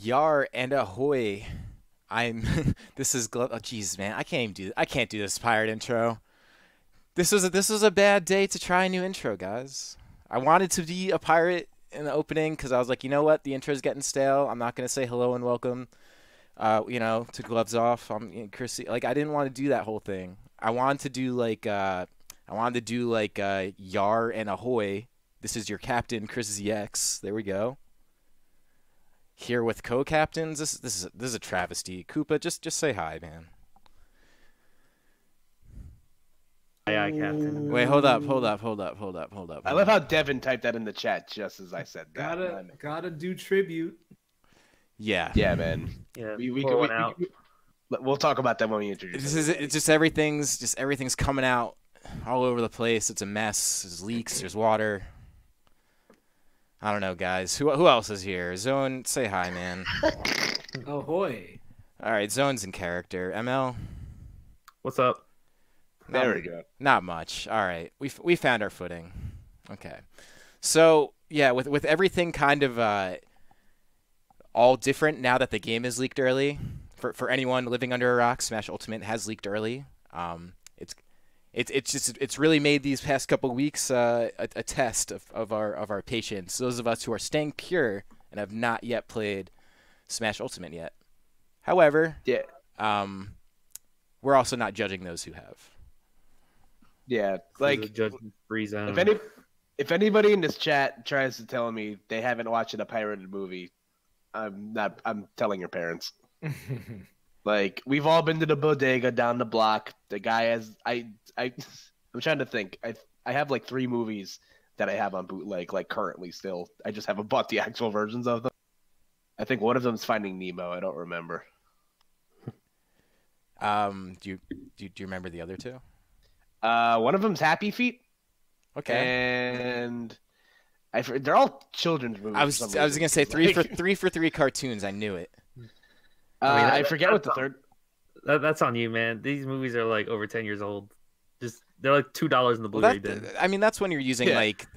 Yar and ahoy. I'm this is oh jeez man, I can't do this pirate intro. This was a bad day to try a new intro, guys. I wanted to be a pirate in the opening cuz I was like, "You know what? The intro's getting stale. I'm not going to say hello and welcome to gloves off. I'm Chrissy. Like I didn't want to do that whole thing. I wanted to do like Yar and ahoy. This is your captain Chris ZX. There we go. Here with co-captains. This is a travesty. Koopa, just say hi, man. Aye, Captain. Wait, hold up. I love how Devin typed that in the chat just as I said that. Gotta do tribute. Yeah. Yeah, man. Yeah, We'll talk about that when we introduce. It's just everything's coming out all over the place. It's a mess. There's leaks. There's water. I don't know, guys. Who else is here? Zone, say hi, man. Ahoy. All right, Zone's in character. ML. What's up? There we go. Not much. All right, we found our footing. Okay, so yeah, with everything kind of all different now that the game is leaked early. For anyone living under a rock, Smash Ultimate has leaked early. It's really made these past couple weeks a test of our patience. Those of us who are staying pure and have not yet played Smash Ultimate yet. However, Yeah. We're also not judging those who have. Yeah. Like free zone. if anybody in this chat tries to tell me they haven't watched a pirated movie, I'm telling your parents. Like we've all been to the bodega down the block. The guy has I'm trying to think. I have like 3 movies that I have on bootleg like currently still. I just haven't bought the actual versions of them. I think one of them is Finding Nemo. I don't remember. Do you remember the other two? One of them's Happy Feet. Okay. And they're all children's movies. I was gonna say three for three cartoons. I knew it. I forget what the third. That's on you, man. These movies are like over 10 years old. They're like $2 in the Blu-ray bin. I mean, that's when you're using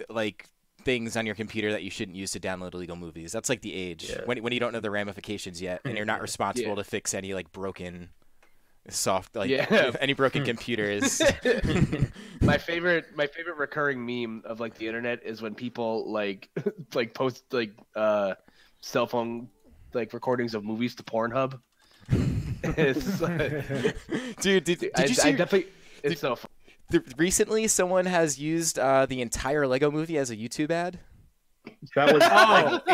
like things on your computer that you shouldn't use to download illegal movies. That's like the age when you don't know the ramifications yet, and you're not responsible to fix any like broken any broken computers. My favorite recurring meme of like the internet is when people like post like cell phone like recordings of movies to Pornhub. Dude, did you see? It's so fun. Recently, someone has used the entire Lego movie as a YouTube ad. That was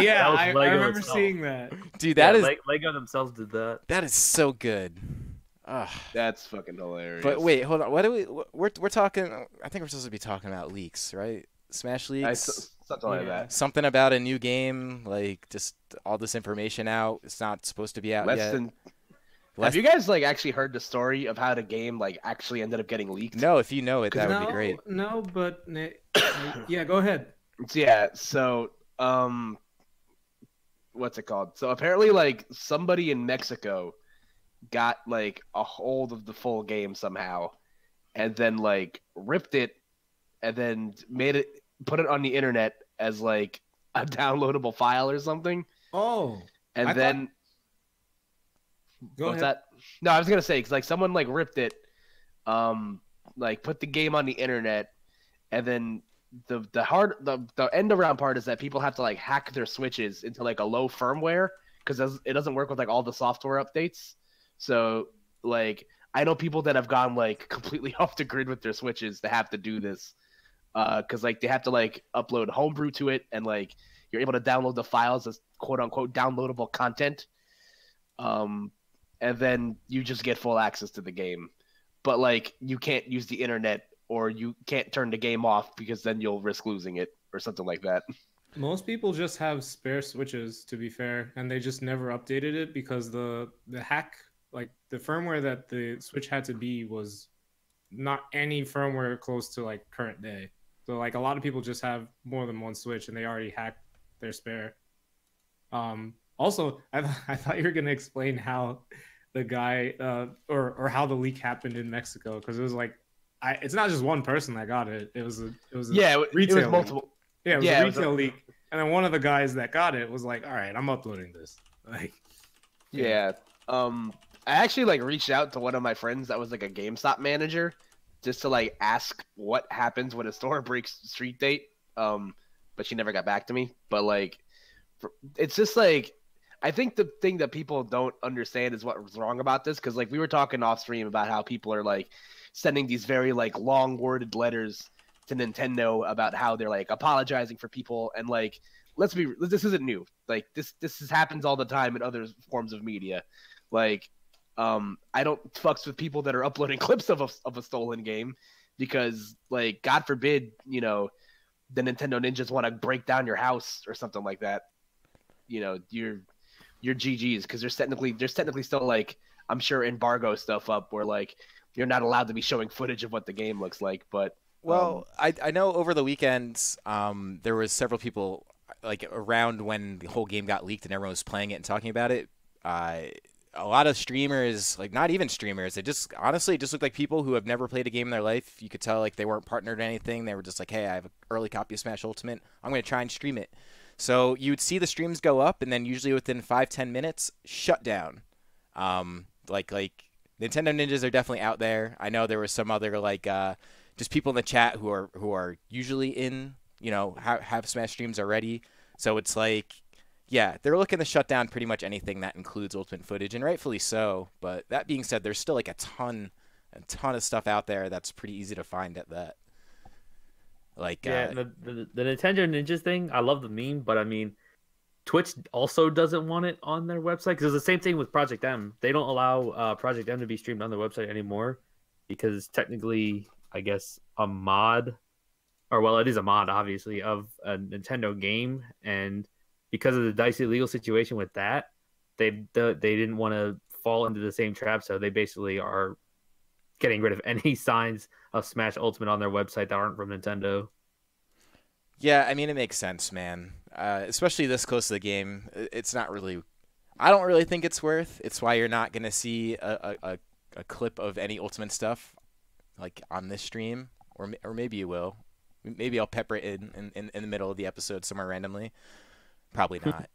yeah, I remember seeing that. Dude, Lego themselves did that. That is so good. Ugh. That's fucking hilarious. But wait, hold on. We're talking? I think we're supposed to be talking about leaks, right? Smash leaks. Something like that. Something about a new game, like just all this information out. It's not supposed to be out yet. Have you guys like actually heard the story of how the game like actually ended up getting leaked? No, if you know it, that would be great. No, but yeah, go ahead. Yeah, so what's it called? So apparently like somebody in Mexico got like a hold of the full game somehow and then like ripped it and then put it on the internet as like a downloadable file or something. Oh. And then Go ahead. that? No, I was gonna say because like someone like ripped it, like put the game on the internet, and then the end around part is that people have to like hack their switches into like a low firmware because it doesn't work with like all the software updates. So like I know people that have gone like completely off the grid with their switches to have to do this, because like they have to like upload homebrew to it and like you're able to download the files as quote unquote downloadable content. And then you just get full access to the game. But, like, you can't use the internet or you can't turn the game off because then you'll risk losing it or something like that. Most people just have spare switches, to be fair, and they just never updated it because the hack, like, the firmware that the switch had to be was not any firmware close to, like, current day. So, like, a lot of people just have more than one switch and they already hacked their spare. Also, I thought you were going to explain how the guy or how the leak happened in Mexico, because it was like it's not just one person that got it. It was a retail it was multiple. Leak. Yeah, it was a retail leak, and then one of the guys that got it was like, "All right, I'm uploading this." Like, Yeah. I actually like reached out to one of my friends that was like a GameStop manager just to like ask what happens when a store breaks street date. But she never got back to me. But like, it's just like I think the thing that people don't understand is what was wrong about this, because like we were talking off stream about how people are like sending these very like long worded letters to Nintendo about how they're like apologizing for people, and like this isn't new. Like this happens all the time in other forms of media. Like I don't fucks with people that are uploading clips of a stolen game, because like God forbid, you know, the Nintendo ninjas want to break down your house or something like that. You know, you're GG's, because there's technically still like, I'm sure, embargo stuff up where like you're not allowed to be showing footage of what the game looks like. But Well, I know over the weekend there was several people like around when the whole game got leaked and everyone was playing it and talking about it. A lot of streamers, like not even streamers, they just honestly just looked like people who have never played a game in their life. You could tell like they weren't partnered or anything. They were just like, hey, I have an early copy of Smash Ultimate. I'm going to try and stream it. So you would see the streams go up, and then usually within 5-10 minutes, shut down. Like Nintendo ninjas are definitely out there. I know there was some other like just people in the chat who are usually in, you know, have Smash streams already. So it's like, yeah, they're looking to shut down pretty much anything that includes Ultimate footage, and rightfully so. But that being said, there's still like a ton of stuff out there that's pretty easy to find at that. Like Yeah, the Nintendo Ninjas thing, I love the meme, but I mean, Twitch also doesn't want it on their website, because it's the same thing with Project M. They don't allow Project M to be streamed on their website anymore because technically, I guess, a mod, or well, it is a mod, obviously, of a Nintendo game, and because of the dicey legal situation with that, they didn't want to fall into the same trap, so they basically are getting rid of any signs of Smash Ultimate on their website that aren't from Nintendo. Yeah, I mean, it makes sense, man. Especially this close to the game, it's not really. I don't really think it's worth. It's why you're not gonna see a clip of any Ultimate stuff like on this stream, or maybe you will. Maybe I'll pepper it in the middle of the episode somewhere randomly. Probably not.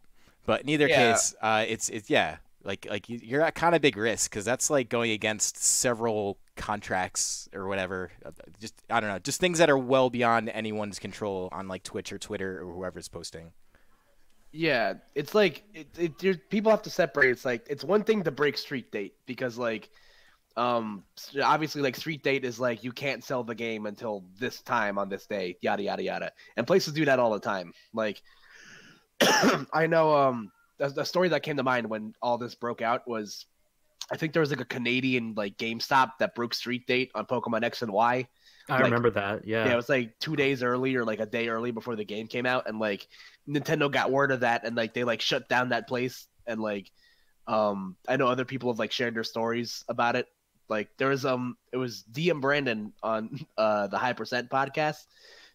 But in either case, it's yeah. Like you're at kind of big risk, because that's like going against several contracts or whatever. Just I don't know, just things that are well beyond anyone's control on like Twitch or Twitter or whoever's posting. yeah, it's like people have to separate. It's like it's one thing to break street date, because like obviously like street date is like you can't sell the game until this time on this day, yada yada yada, and places do that all the time. Like I know the story that came to mind when all this broke out was, I think there was like a Canadian like GameStop that broke street date on Pokemon X and Y. I Like, remember that. Yeah. yeah, it was like 2 days early or like a day early before the game came out, and like Nintendo got word of that, and like they like shut down that place, and like I know other people have like shared their stories about it. Like there was it was DM Brandon on the High Percent podcast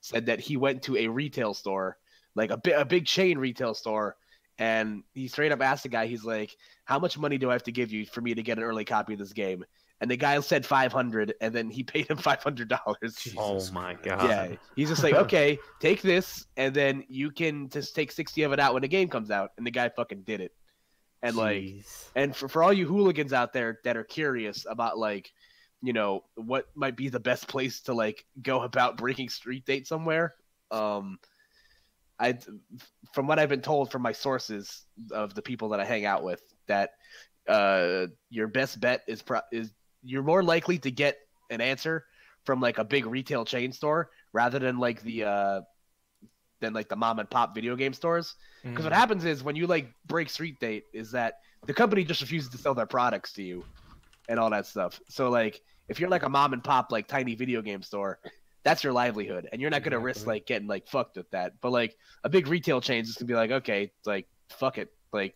said that he went to a retail store, like a big chain retail store, and he straight up asked the guy, he's like, how much money do I have to give you for me to get an early copy of this game? And the guy said 500, and then he paid him $500. Oh my god. Yeah, he's just like, okay, take this, and then you can just take 60 of it out when the game comes out. And the guy fucking did it. And like, Jeez. and for all you hooligans out there that are curious about like, you know, what might be the best place to like go about breaking street date somewhere, I, from what I've been told from my sources of the people that I hang out with, that your best bet is you're more likely to get an answer from like a big retail chain store rather than like the mom and pop video game stores. Because what happens is when you like break street date is that the company just refuses to sell their products to you and all that stuff. So like if you're like a mom and pop like tiny video game store, that's your livelihood, and you're not gonna risk like getting like fucked with that. But like a big retail chain is just gonna be like, okay, like fuck it, like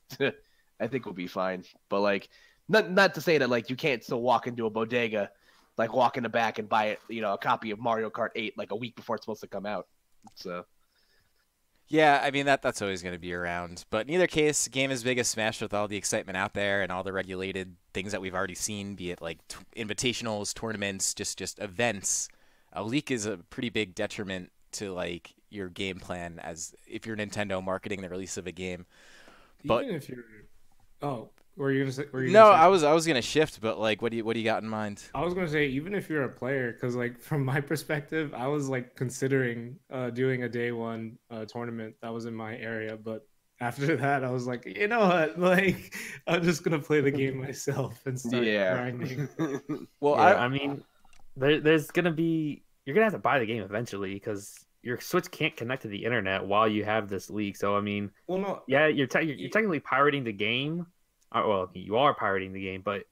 I think we'll be fine. But like not to say that like you can't still walk into a bodega, like walk in the back and buy it, you know, a copy of Mario Kart 8 like a week before it's supposed to come out. So Yeah, I mean that's always going to be around. But in either case, a game as big as Smash with all the excitement out there and all the regulated things that we've already seen, be it like invitationals, tournaments, just events, a leak is a pretty big detriment to like your game plan as if you're Nintendo marketing the release of a game. But even if you're Oh, were you gonna say? Were you No, gonna say? I was gonna shift, but like, what do you got in mind? I was gonna say even if you're a player, because like from my perspective, I was like considering doing a day one tournament that was in my area, but after that, I was like, you know what, like I'm just gonna play the game myself and start Yeah. grinding. Well, Yeah, I mean, there's gonna be you're gonna have to buy the game eventually because your Switch can't connect to the internet while you have this leak. So I mean, Well, no, yeah, you're technically pirating the game. Well, you are pirating the game, but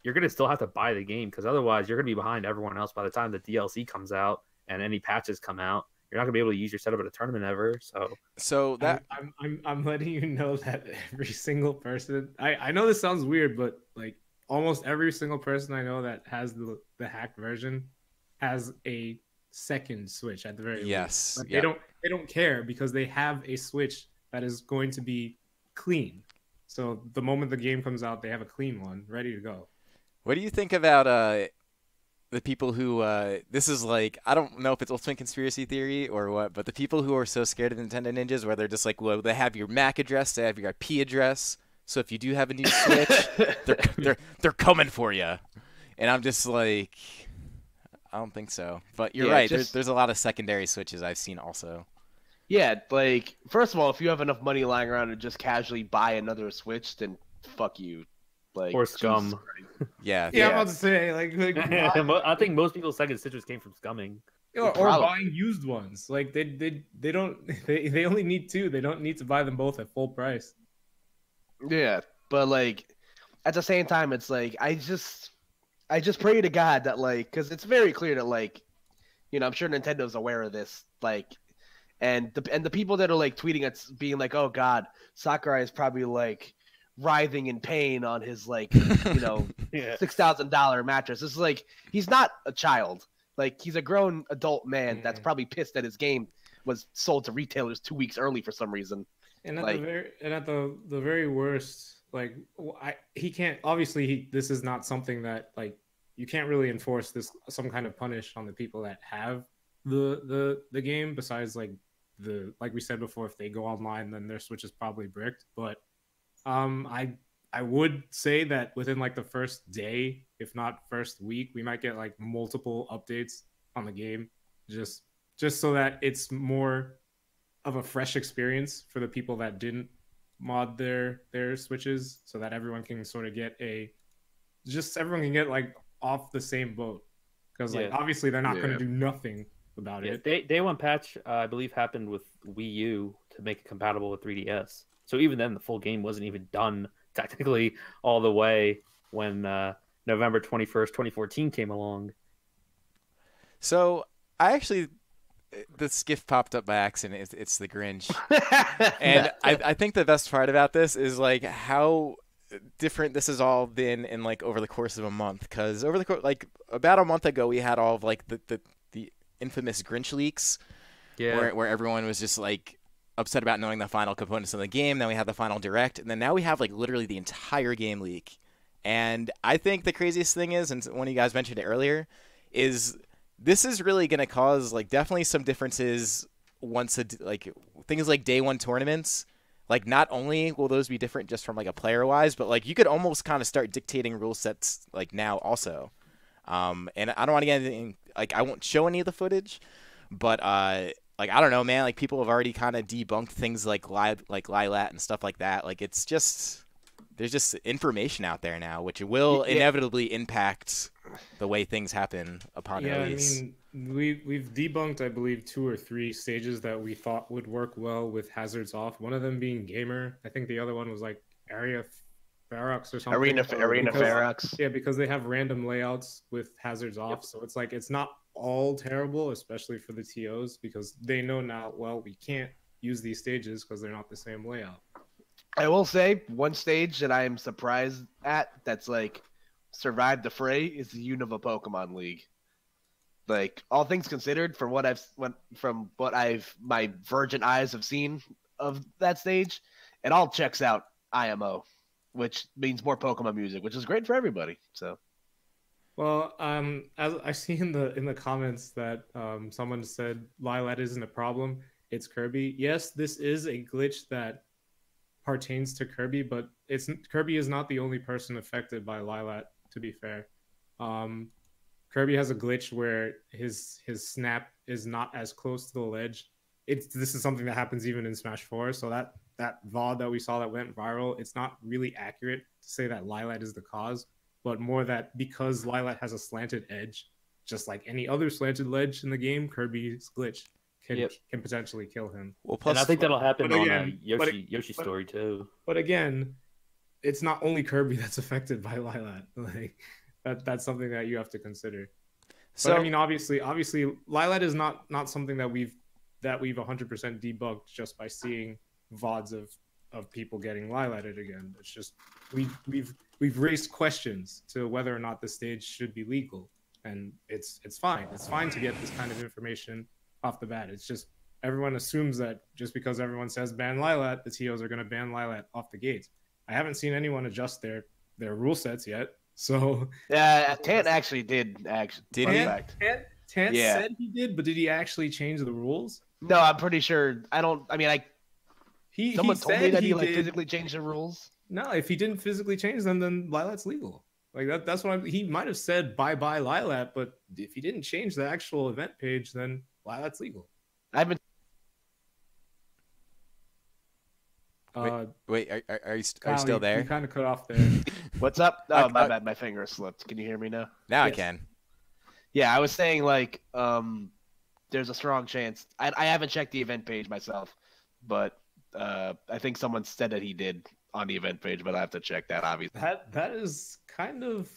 you're gonna still have to buy the game because otherwise you're gonna be behind everyone else by the time the DLC comes out and any patches come out. You're not gonna be able to use your setup at a tournament ever. so that I'm letting you know that every single person. I know this sounds weird, but like almost every single person I know that has the hacked version has a second Switch at the very least. yes, Like, yeah. they don't care because they have a Switch that is going to be clean. So the moment the game comes out, they have a clean one ready to go. What do you think about the people who this is like I don't know if it's ultimate conspiracy theory or what, but the people who are so scared of Nintendo Ninjas where they're just like, well, they have your MAC address, they have your IP address, so if you do have a new Switch, they're coming for you. And I'm just like, I don't think so. But you're Yeah, right. just- There's a lot of secondary Switches I've seen also. Yeah, like first of all, if you have enough money lying around to just casually buy another Switch, then fuck you. Like Or Jesus scum. Christ. Yeah. Yeah, I'm Yeah. about to say like I think most people's second citrus came from scumming. or Probably. buying used ones. Like they don't they only need two. They don't need to buy them both at full price. Yeah, but like at the same time, it's like I just pray to God that like because it's very clear that like I'm sure Nintendo's aware of this like. And the people that are like tweeting at being like, oh God, Sakurai is probably like writhing in pain on his like Yeah. $6,000 mattress. This is like he's not a child. Like he's a grown adult man that's Mm. probably pissed that his game was sold to retailers 2 weeks early for some reason. And at Like- the very worst, like he can't obviously this is not something that like you can't really enforce this some kind of punish on the people that have the game besides like we said before, if they go online then their Switch is probably bricked. But I would say that within like the first day, if not first week, we might get like multiple updates on the game just so that it's more of a fresh experience for the people that didn't mod their Switches, so that everyone can sort of get everyone can get like off the same boat, because like Yeah. obviously they're not going Yeah. to do nothing about Yeah, it. day one patch, I believe, happened with Wii U to make it compatible with 3DS. So even then, the full game wasn't even done technically all the way when November 21st, 2014 came along. So I actually, this GIF popped up by accident. It's the Grinch, and I think the best part about this is like how different this has all been in like over the course of a month. Because over the course, like about a month ago, we had all of like the infamous Grinch leaks, Yeah, where everyone was just like upset about knowing the final components of the game. Then we had the final direct, and then now we have like literally the entire game leak. And I think the craziest thing is, and one of you guys mentioned it earlier, is this is really going to cause like definitely some differences once like things like day one tournaments. Like not only will those be different just from like a player wise, but like you could almost kind of start dictating rule sets like now also. And I don't want to get anything like I won't show any of the footage, but like I don't know, man. Like people have already kind of debunked things like Lilat and stuff like that. Like it's just there's just information out there now, which will inevitably impact the way things happen upon release. I mean, we've debunked, I believe, 2 or 3 stages that we thought would work well with hazards off. One of them being gamer. I think the other one was like area Ferox or something. Arena Because- Ferox. Yeah, because they have random layouts with hazards off, so it's like it's not all terrible, especially for the TOs, because they know now, well, we can't use these stages because they're not the same layout. I will say one stage that I am surprised at that's like survived the fray is the Unova Pokemon League. Like all things considered, from what my virgin eyes have seen of that stage, it all checks out IMO, which means more Pokemon music, which is great for everybody. So Well, as I see in the comments that someone said Lilat isn't a problem, it's Kirby. Yes, this is a glitch that pertains to Kirby, but Kirby is not the only person affected by Lylat. To be fair, Kirby has a glitch where his snap is not as close to the ledge. This is something that happens even in Smash 4. So that VOD that we saw that went viral, it's not really accurate to say that Lylat is the cause, but more that because Lylat has a slanted edge, just like any other slanted ledge in the game, Kirby's glitch can potentially kill him. Well, And I think that'll happen on again, Yoshi's story too. But again, it's not only Kirby that's affected by Lylat. Like that's something that you have to consider. So But I mean, obviously, Lylat is not something that we've 100% debunked just by seeing VODs of people getting Lylated again. It's just we've raised questions to whether or not the stage should be legal, and it's fine. It's fine to get this kind of information off the bat. It's just everyone assumes that just because everyone says ban Lylat, the TOs are going to ban Lylat off the gates. I haven't seen anyone adjust their rule sets yet. So Yeah, Tant actually did. Did he? Tant Yeah. said he did, but did he actually change the rules? No, I'm pretty sure. Someone told me said that he did. physically changed the rules. No, if he didn't physically change them, then Lylat's legal. Like that's what he might have said bye Lylat, but if he didn't change the actual event page, then Lylat's legal. I've been. wait, are you Kyle, still there? You kind of cut off there. What's up? Oh, my bad. My finger slipped. Can you hear me now? Now I Yes. can. Yeah, I was saying there's a strong chance. I haven't checked the event page myself, but I think someone said that he did on the event page, but I have to check that obviously. That is kind of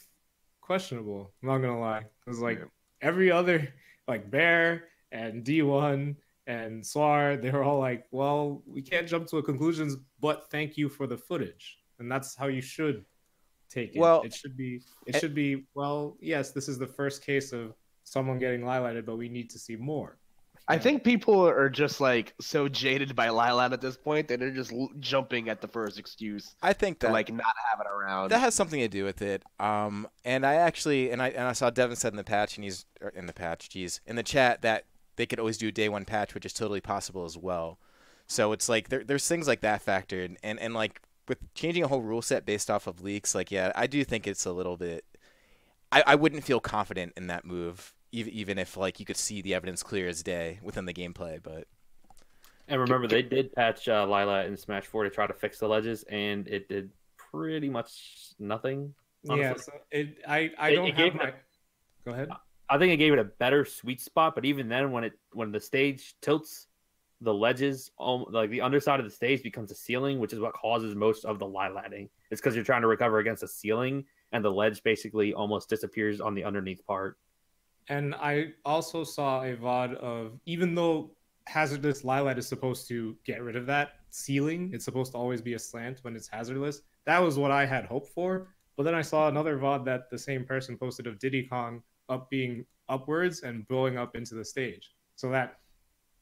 questionable. I'm not gonna lie, because like Yeah. every other like Bear and D1 and Swar, they were all like, well, we can't jump to a conclusions, but thank you for the footage, and that's how you should take it. Well, it should be well, yes, this is the first case of someone getting Lylated, but we need to see more. I think people are just like so jaded by Lylat at this point that they're just jumping at the first excuse I think to that like not have it around. that has something to do with it. And I actually I saw Devin said in the patch, and in the chat that they could always do a day one patch, which is totally possible as well. So it's like there's things like that factored, and like with changing a whole rule set based off of leaks, like yeah, I do think it's a little bit. I wouldn't feel confident in that move, even if like you could see the evidence clear as day within the gameplay. But And remember, they did patch Lylat in Smash 4 to try to fix the ledges, and it did pretty much nothing. Yeah, honestly. so I It don't have gave my. Go ahead. I think it gave it a better sweet spot, but even then, when the stage tilts, the ledges, like the underside of the stage, becomes a ceiling, which is what causes most of the Lylatting. It's because you're trying to recover against a ceiling, and the ledge basically almost disappears on the underneath part. And I also saw a VOD of, even though hazardous Lylat is supposed to get rid of that ceiling, it's supposed to always be a slant when it's hazardless. That was what I had hoped for. But then I saw another VOD that the same person posted of Diddy Kong being upwards and blowing up into the stage. So that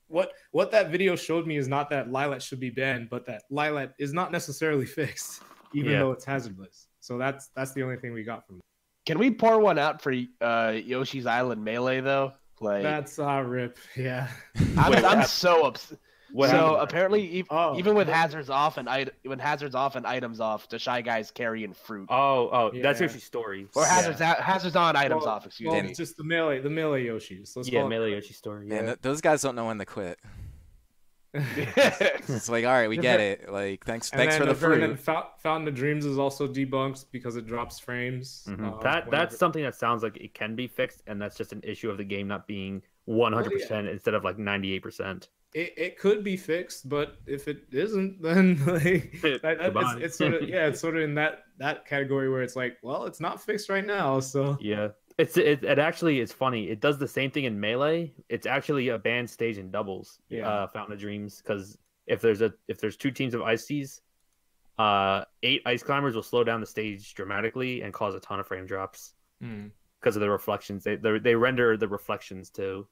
what that video showed me is not that Lylat should be banned, but that Lylat is not necessarily fixed, even though it's hazardless. So that's the only thing we got from it. Can we pour one out for Yoshi's Island Melee though? Like That's RIP, yeah. I'm so upset. What So happened? apparently, Oh. even with hazards off and items off, the Shy Guys carrying fruit. That's Yeah. Yoshi's story. Or hazards on, items off. Excuse Well, me. just the melee Yoshis. Let's Yeah, call it- Melee Yoshi's story. man, Yeah. those guys don't know when to quit. It's like, all right, we get it. Like, thanks for the And then fruit. Fountain of Dreams is also debunked because it drops frames. Mhm. whenever- That's something that sounds like it can be fixed, and that's just an issue of the game not being 100% instead of like 98%. It could be fixed, but if it isn't, then like Goodbye. it's sort of it's sort of in that category where it's like, well, it's not fixed right now, so Yeah, it actually is funny. It does the same thing in Melee. It's actually a banned stage in doubles. Yeah. Fountain of Dreams, because if there's two teams of Ices, 8 ice climbers will slow down the stage dramatically and cause a ton of frame drops because of the reflections. They render the reflections too.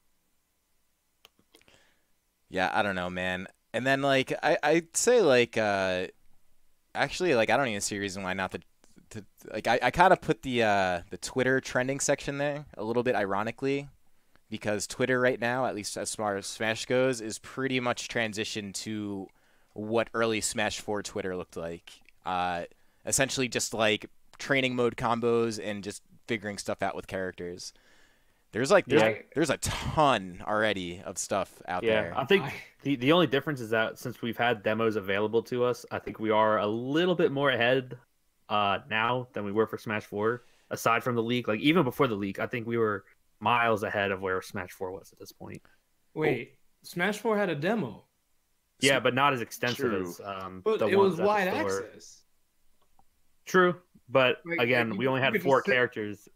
Yeah, I don't know, man. And then like I'd say like actually like I don't even see a reason why not like I kind of put the Twitter trending section there a little bit ironically, because Twitter right now, at least as far as Smash goes, is pretty much transitioned to what early Smash 4 Twitter looked like. Essentially just like training mode combos and just figuring stuff out with characters. There's a ton already of stuff out there. I think the only difference is that since we've had demos available to us, I think we are a little bit more ahead now than we were for Smash 4. Aside from the leak, like even before the leak, I think we were miles ahead of where Smash 4 was at this point. Wait, Smash 4 had a demo. Yeah, but not as extensive True. as But the it ones was at the wide store. access. True, but Like, again, you- we only you had could 4 just say- characters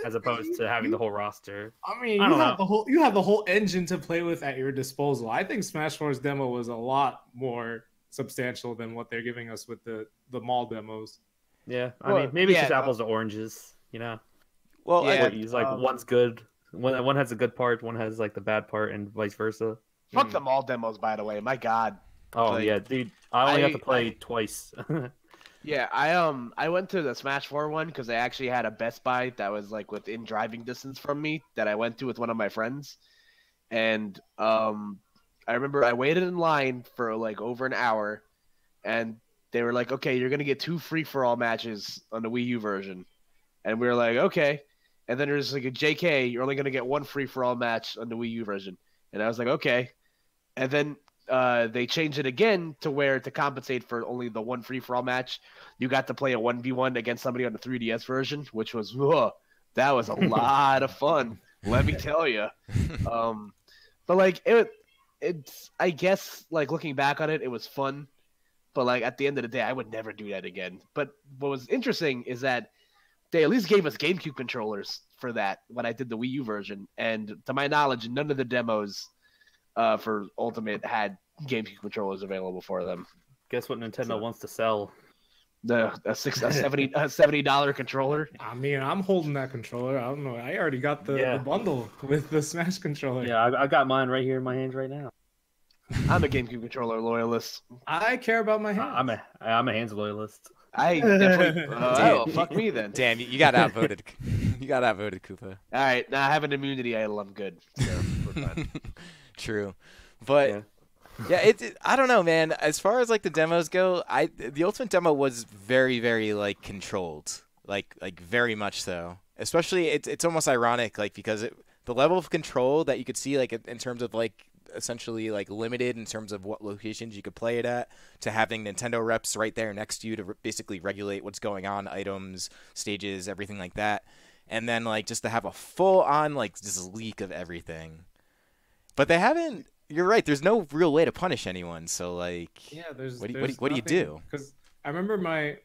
as opposed to having the whole roster. I mean, I you don't have know. the whole engine to play with at your disposal. I think Smash 4's demo was a lot more substantial than what they're giving us with the mall demos. Yeah, I Well, mean, maybe it's yeah, just apples to oranges, you know. Well, Yeah, He's like one's good, one has a good part, one has like the bad part, and vice versa. Fuck them all demos, by the way. My God. Oh Like, yeah, dude, I only have to play twice. Yeah, I went to the Smash 4 one because I actually had a Best Buy that was like within driving distance from me that I went to with one of my friends, and I remember I waited in line for like over an hour, and they were like, "Okay, you're gonna get 2 free-for-all matches on the Wii U version," and we were like, "Okay," and then there's like a JK, you're only gonna get 1 free-for-all match on the Wii U version, and I was like, "Okay," and then they changed it again to where to compensate for only the 1 free-for-all match, you got to play a 1v1 against somebody on the 3DS version, which was that was a lot of fun. Let me tell you. But like it's I guess like looking back on it, it was fun. But like at the end of the day, I would never do that again. But what was interesting is that they at least gave us GameCube controllers for that when I did the Wii U version, and to my knowledge, none of the demos for Ultimate had GameCube controllers available for them. Guess what Nintendo wants to sell? A $70 controller. I mean, I'm holding that controller. I don't know. I already got the bundle with the Smash controller. Yeah, I got mine right here in my hands right now. I'm a GameCube controller loyalist. I care about my hands. I'm a hands loyalist. I definitely. Oh, fuck me then. Damn, you got outvoted. You got outvoted, Koopa. All right, now I have an immunity idol. I'm good. So we're fine. True, but yeah, I don't know, man. As far as like the demos go, the Ultimate demo was very, very like controlled, like very much so. Especially, it's almost ironic, like because the level of control that you could see, like in terms of like essentially like limited in terms of what locations you could play it at, to having Nintendo reps right there next to you to basically regulate what's going on, items, stages, everything like that, and then like just to have a full on like just leak of everything. But they haven't. You're right. There's no real way to punish anyone. So like, Yeah, what do you do? Because I remember my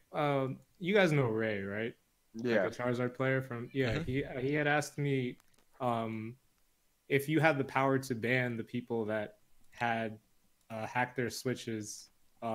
you guys know Ray, right? Yeah. Like a Charizard player from he had asked me if you had the power to ban the people that had hacked their switches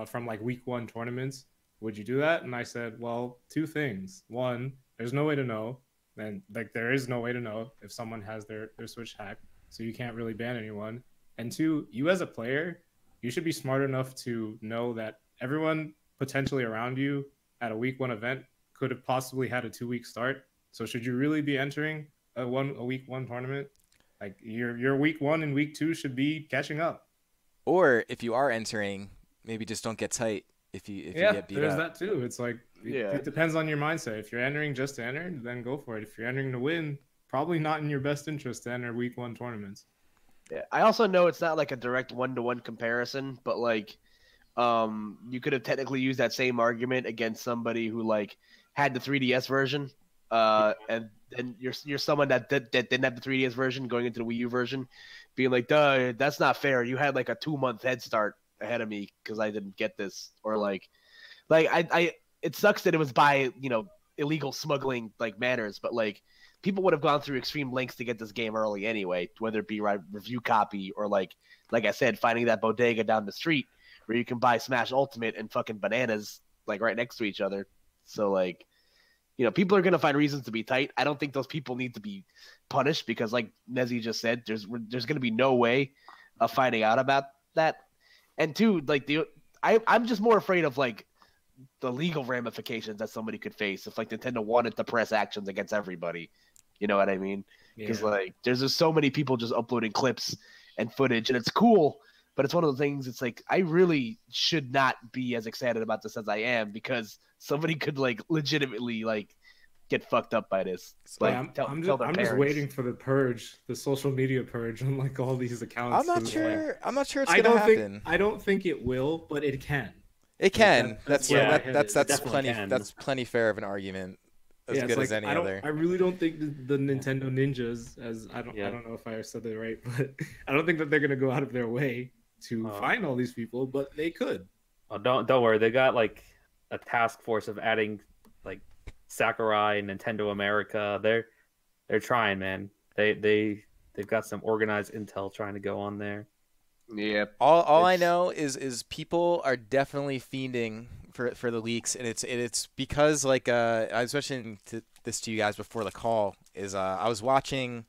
from like week 1 tournaments, would you do that? And I said, well, 2 things. One, there's no way to know, and like there is no way to know if someone has their switch hacked, so you can't really ban anyone. And 2, you as a player, you should be smart enough to know that everyone potentially around you at a week 1 event could have possibly had a 2-week start. So should you really be entering a week 1 tournament? Like your week 1 and week 2 should be catching up. Or if you are entering, maybe just don't get tight if you get beat there's up. that too. It's like it depends on your mindset. If you're entering just to enter, then go for it. If you're entering to win, probably not in your best interest to enter week 1 tournaments. Yeah. I also know it's not like a direct 1-to-1 comparison, but like you could have technically used that same argument against somebody who like had the 3DS version, and then you're someone that didn't have the 3DS version going into the Wii U version, being like, "Duh, that's not fair. You had like a 2-month head start ahead of me because I didn't get this," or like I it sucks that it was by illegal smuggling like manners, but like people would have gone through extreme lengths to get this game early anyway, whether it be review copy or like I said, finding that bodega down the street where you can buy Smash Ultimate and fucking bananas like right next to each other. So like, people are gonna find reasons to be tight. I don't think those people need to be punished because, like Nezzy just said, there's gonna be no way of finding out about that. And 2, like I'm just more afraid of like the legal ramifications that somebody could face if like Nintendo wanted to press actions against everybody. You know what I mean? Because like there's just so many people just uploading clips and footage, and it's cool, But it's one of those things. It's like I really should not be as excited about this as I am because somebody could like legitimately like get fucked up by this. Like, I'm tell their just parents. waiting for the purge, the social media purge on like all these accounts. I'm not 'cause, sure. like, I'm not sure it's I gonna don't happen. think I don't think it will, but it can. It can. That's yeah, that's definitely plenty. can. That's plenty fair of an argument. As Yeah, good it's as any I other. really don't think the Nintendo ninjas, as I don't know if I said that right, but I don't think that they're gonna go out of their way to find all these people, but they could. Oh, don't worry. They got like a task force of adding like Sakurai and Nintendo America. They're trying, man. They've got some organized intel trying to go on there. Yeah. All I know is people are definitely fiending for the leaks, and it's because like I was mentioning this to you guys before the call is I was watching,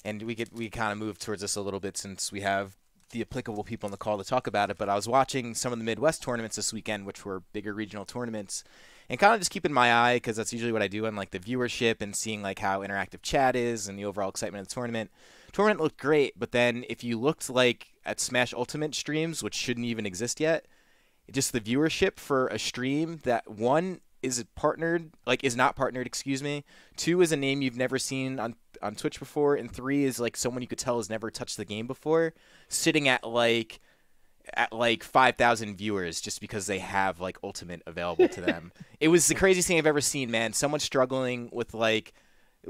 and we kind of move towards this a little bit since we have the applicable people on the call to talk about it. But I was watching some of the Midwest tournaments this weekend, which were bigger regional tournaments, and kind of just keeping my eye because that's usually what I do on like the viewership and seeing like how interactive chat is and the overall excitement of the tournament. Tournament looked great, but then if you looked like at Smash Ultimate streams, which shouldn't even exist yet, just the viewership for a stream that one is partnered, like is not partnered, excuse me. Two is a name you've never seen on Twitch before, and three is like someone you could tell has never touched the game before, sitting at like 5,000 viewers just because they have like Ultimate available to them. It was the craziest thing I've ever seen, man. Someone struggling with like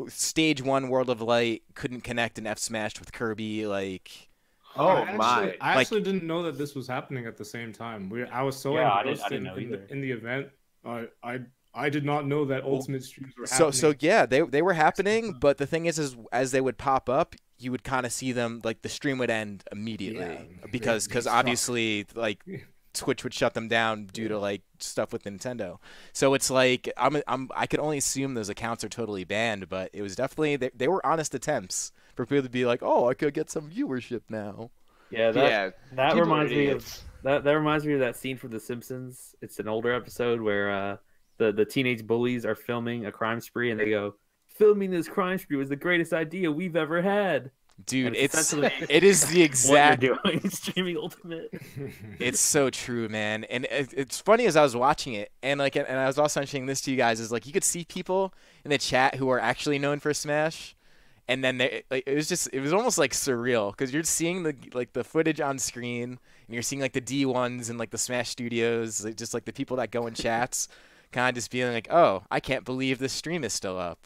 Stage 1 World of Light, couldn't connect and F smashed with Kirby, like. Oh I my! actually didn't know that this was happening at the same time. I was so I engrossed didn't know either. in the event. I did not know that Ultimate streams were happening. So yeah, they were happening, but the thing is as they would pop up, you would kind of see them like the stream would end immediately because obviously like Twitch would shut them down due to like stuff with Nintendo. So it's like I could only assume those accounts are totally banned, but it was definitely they were honest attempts for people to be like, oh, I could get some viewership now. Yeah, that people reminds are me idiots. of that reminds me of that scene from The Simpsons. It's an older episode where the teenage bullies are filming a crime spree and they go, "Filming this crime spree was the greatest idea we've ever had." Dude, it is the What exact you're doing, streaming Ultimate. It's so true, man. And it's funny as I was watching it, and I was also mentioning this to you guys, is like you could see people in the chat who are actually known for Smash, and then it was almost like surreal because you're seeing the footage on screen, and you're seeing like the D1s and like the Smash Studios, like, just like the people that go in chats, kind of just being like, oh, I can't believe this stream is still up.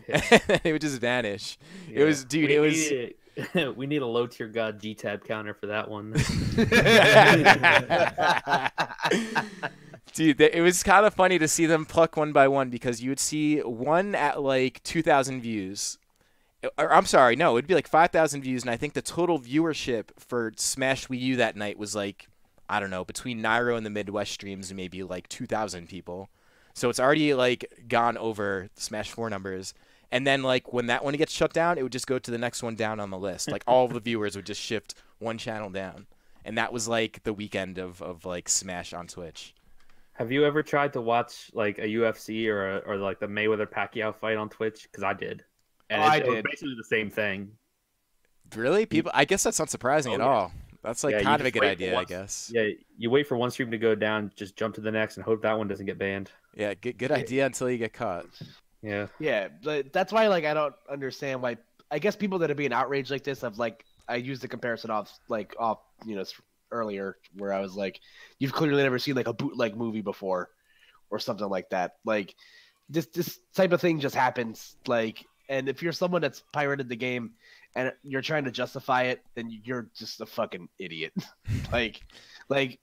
Yeah. It would just vanish. Yeah. It was, dude. We need a low tier god G-tab counter for that one. Dude, it was kind of funny to see them pluck one by one because you would see one at like 2,000 views. Or, I'm sorry, no, it'd be like 5,000 views, and I think the total viewership for Smash Wii U that night was like, I don't know, between Nairo and the Midwest streams, maybe like 2,000 people. So it's already like gone over Smash 4 numbers. And then like when that one gets shut down, it would just go to the next one down on the list. Like all of the viewers would just shift one channel down. And that was like the weekend of like Smash on Twitch. Have you ever tried to watch like a UFC or like the Mayweather Pacquiao fight on Twitch? Because I did. And I it was did. basically the same thing. Really? People? I guess that's not surprising at all. That's like kind of a good idea, I guess. Yeah, you wait for one stream to go down, just jump to the next, and hope that one doesn't get banned. Yeah, good idea until you get caught. Yeah. Yeah, but that's why like I don't understand why. I guess people that are being outraged like this have like I used the comparison off earlier where I was like, you've clearly never seen like a bootleg movie before, or something like that. Like this type of thing just happens. Like, and if you're someone that's pirated the game and you're trying to justify it, then you're just a fucking idiot. like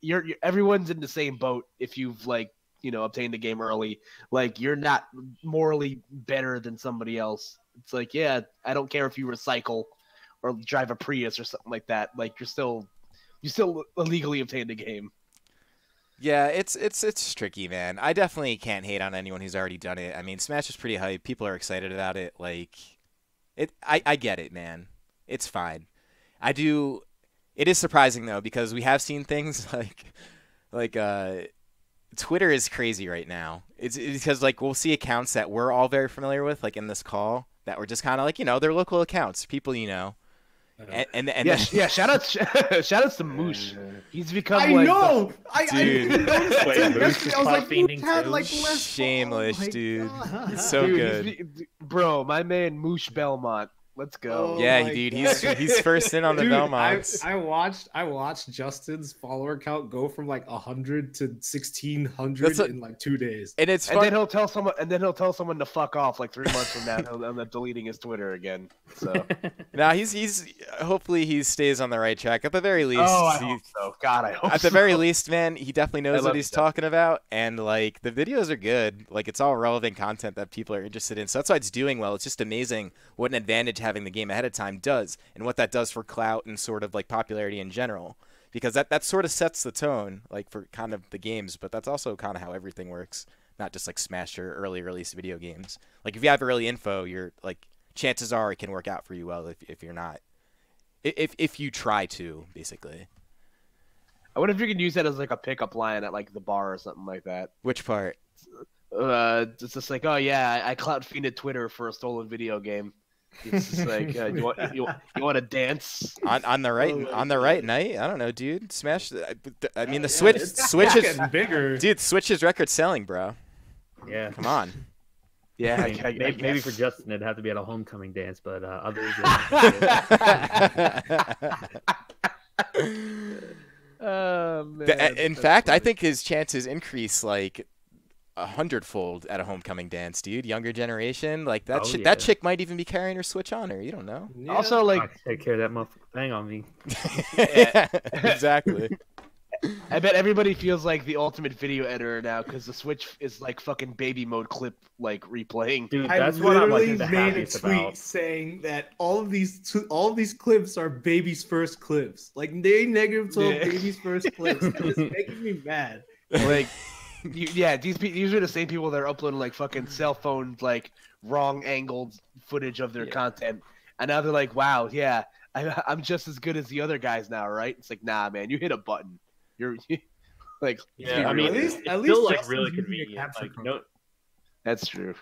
you're everyone's in the same boat if you've like obtained the game early. Like you're not morally better than somebody else. It's like, yeah, I don't care if you recycle or drive a Prius or something like that. Like you still illegally obtained the game. Yeah, it's tricky, man. I definitely can't hate on anyone who's already done it. I mean, Smash is pretty hype. People are excited about it. Like, I get it, man. It's fine. It is surprising though because we have seen things like Twitter is crazy right now. It's because like we'll see accounts that we're all very familiar with, like in this call, that were just kind of like they're local accounts, people And Yeah, then, yeah. Shout outs to Moosh. He's become I like know. I Dude. didn't notice Wait, that Moose yesterday. is I was like, fiending Moose had too? like less. Shameless, oh my dude. God. He's so dude, good. bro, my man Moosh Belmont. Let's go. Oh Yeah, my dude, God. he's first in on the Dude, Belmonts. I watched Justin's follower count go from like 100 to 1600 That's a- in like 2 days. And it's And fun. then he'll tell someone to fuck off like 3 months from now. He'll end up deleting his Twitter again. So. Now he's hopefully he stays on the right track. At the very least, Oh, I he- hope so. God, I hope at the so. very least, man, he definitely knows love what he's you, Justin. talking about, and like the videos are good. Like it's all relevant content that people are interested in. So that's why it's doing well. It's just amazing what an advantage having the game ahead of time does, and what that does for clout and sort of like popularity in general. Because that sort of sets the tone, like for kind of the games, but that's also kind of how everything works. Not just like Smash or early release video games. Like if you have early info, you're like chances are it can work out for you well. If you're not, if you try to, basically. I wonder if you could use that as like a pickup line at like the bar or something like that. Which part? It's just like, oh yeah, I clout fiended Twitter for a stolen video game. It's just like, you want to dance? On the right Oh my on the God. right night? I don't know, dude. Smash. I mean, the Yeah, Switch it's Switch is getting bigger. dude. Switch is record selling, bro. Yeah. Come on. Yeah, I mean, maybe guess. for Justin it'd have to be at a homecoming dance, but others. Oh, man. In fact, I think his chances increase like 100-fold at a homecoming dance, dude. Younger generation, like that. Oh, That yeah. chick might even be carrying her Switch on her. You don't know. Yeah. Also, I like, can take care of that motherfucking thing on me. Exactly. I bet everybody feels like the ultimate video editor now because the Switch is like fucking baby mode clip like replaying. Dude, I that's what I'm like literally the made a happiest tweet about. saying that all of these clips are baby's first clips. Like they negative told Yeah. baby's first clips. It's making me mad. Like, these are the same people that are uploading like fucking cell phone like wrong angled footage of their content, and now they're like, wow, yeah, I'm just as good as the other guys now, right? It's like, nah, man, you hit a button. You're like, Yeah, I be mean, real. At least- it's at still least like Justin's really using a convenient. capture Like, card. no, That's true.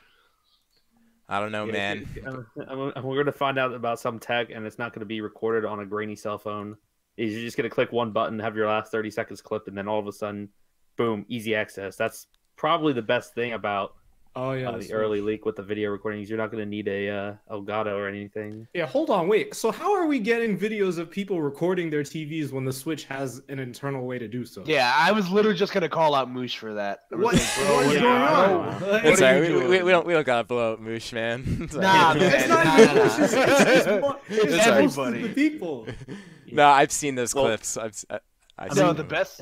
I don't know, man. We're gonna find out about some tech, and it's not gonna be recorded on a grainy cell phone. You're just gonna click one button, have your last 30 seconds clipped, and then all of a sudden, boom, easy access. That's probably the best thing about Oh yeah, the early leak with the video recordings. You're not gonna need a Elgato or anything. Yeah, hold on, wait. So how are we getting videos of people recording their TVs when the Switch has an internal way to do so? Yeah, I was literally just gonna call out Moosh for that. I was What- like, bro, what's what are going you on? doing? Like- It's What are alright. you doing? We don't gotta blow up Moosh, man. It's Nah, alright. man. It's not Nah, even nah, it's just- nah. it's It's most of everybody. the people. No, I've seen those Well- clips. I've No, seen the them. best,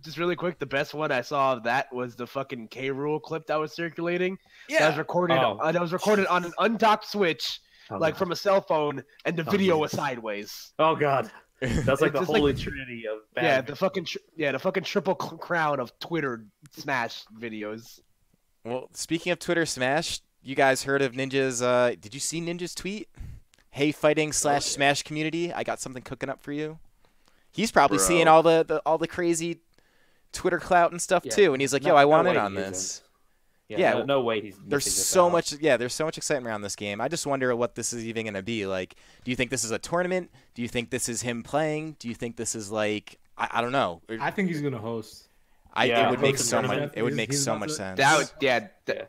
just really quick, the best one I saw of that was the fucking K Rule clip that was circulating. That was recorded. Oh. That was recorded on an undocked Switch, Oh, like God. from a cell phone, and the Oh, video man. was sideways. Oh god, that's like It's the just like- holy trinity of bad. Yeah, the fucking triple crown of Twitter Smash videos. Well, speaking of Twitter Smash, you guys heard of Ninja's? Did you see Ninja's tweet? Hey, fighting / Smash community, I got something cooking up for you. He's probably Bro. seeing all the crazy Twitter clout and stuff Yeah. too, and he's like, No- "Yo, I no want way in on he isn't. this." Yeah, Yeah, no way he's. There's missing this so out. much, yeah. There's so much excitement around this game. I just wonder what this is even gonna be. Like, do you think this is a tournament? Do you think this is him playing? Do you think this is like, I don't know. I think he's gonna host. Yeah, It would make hosting so much. tournament. It would make He's so about much to- sense. That would, yeah. You'd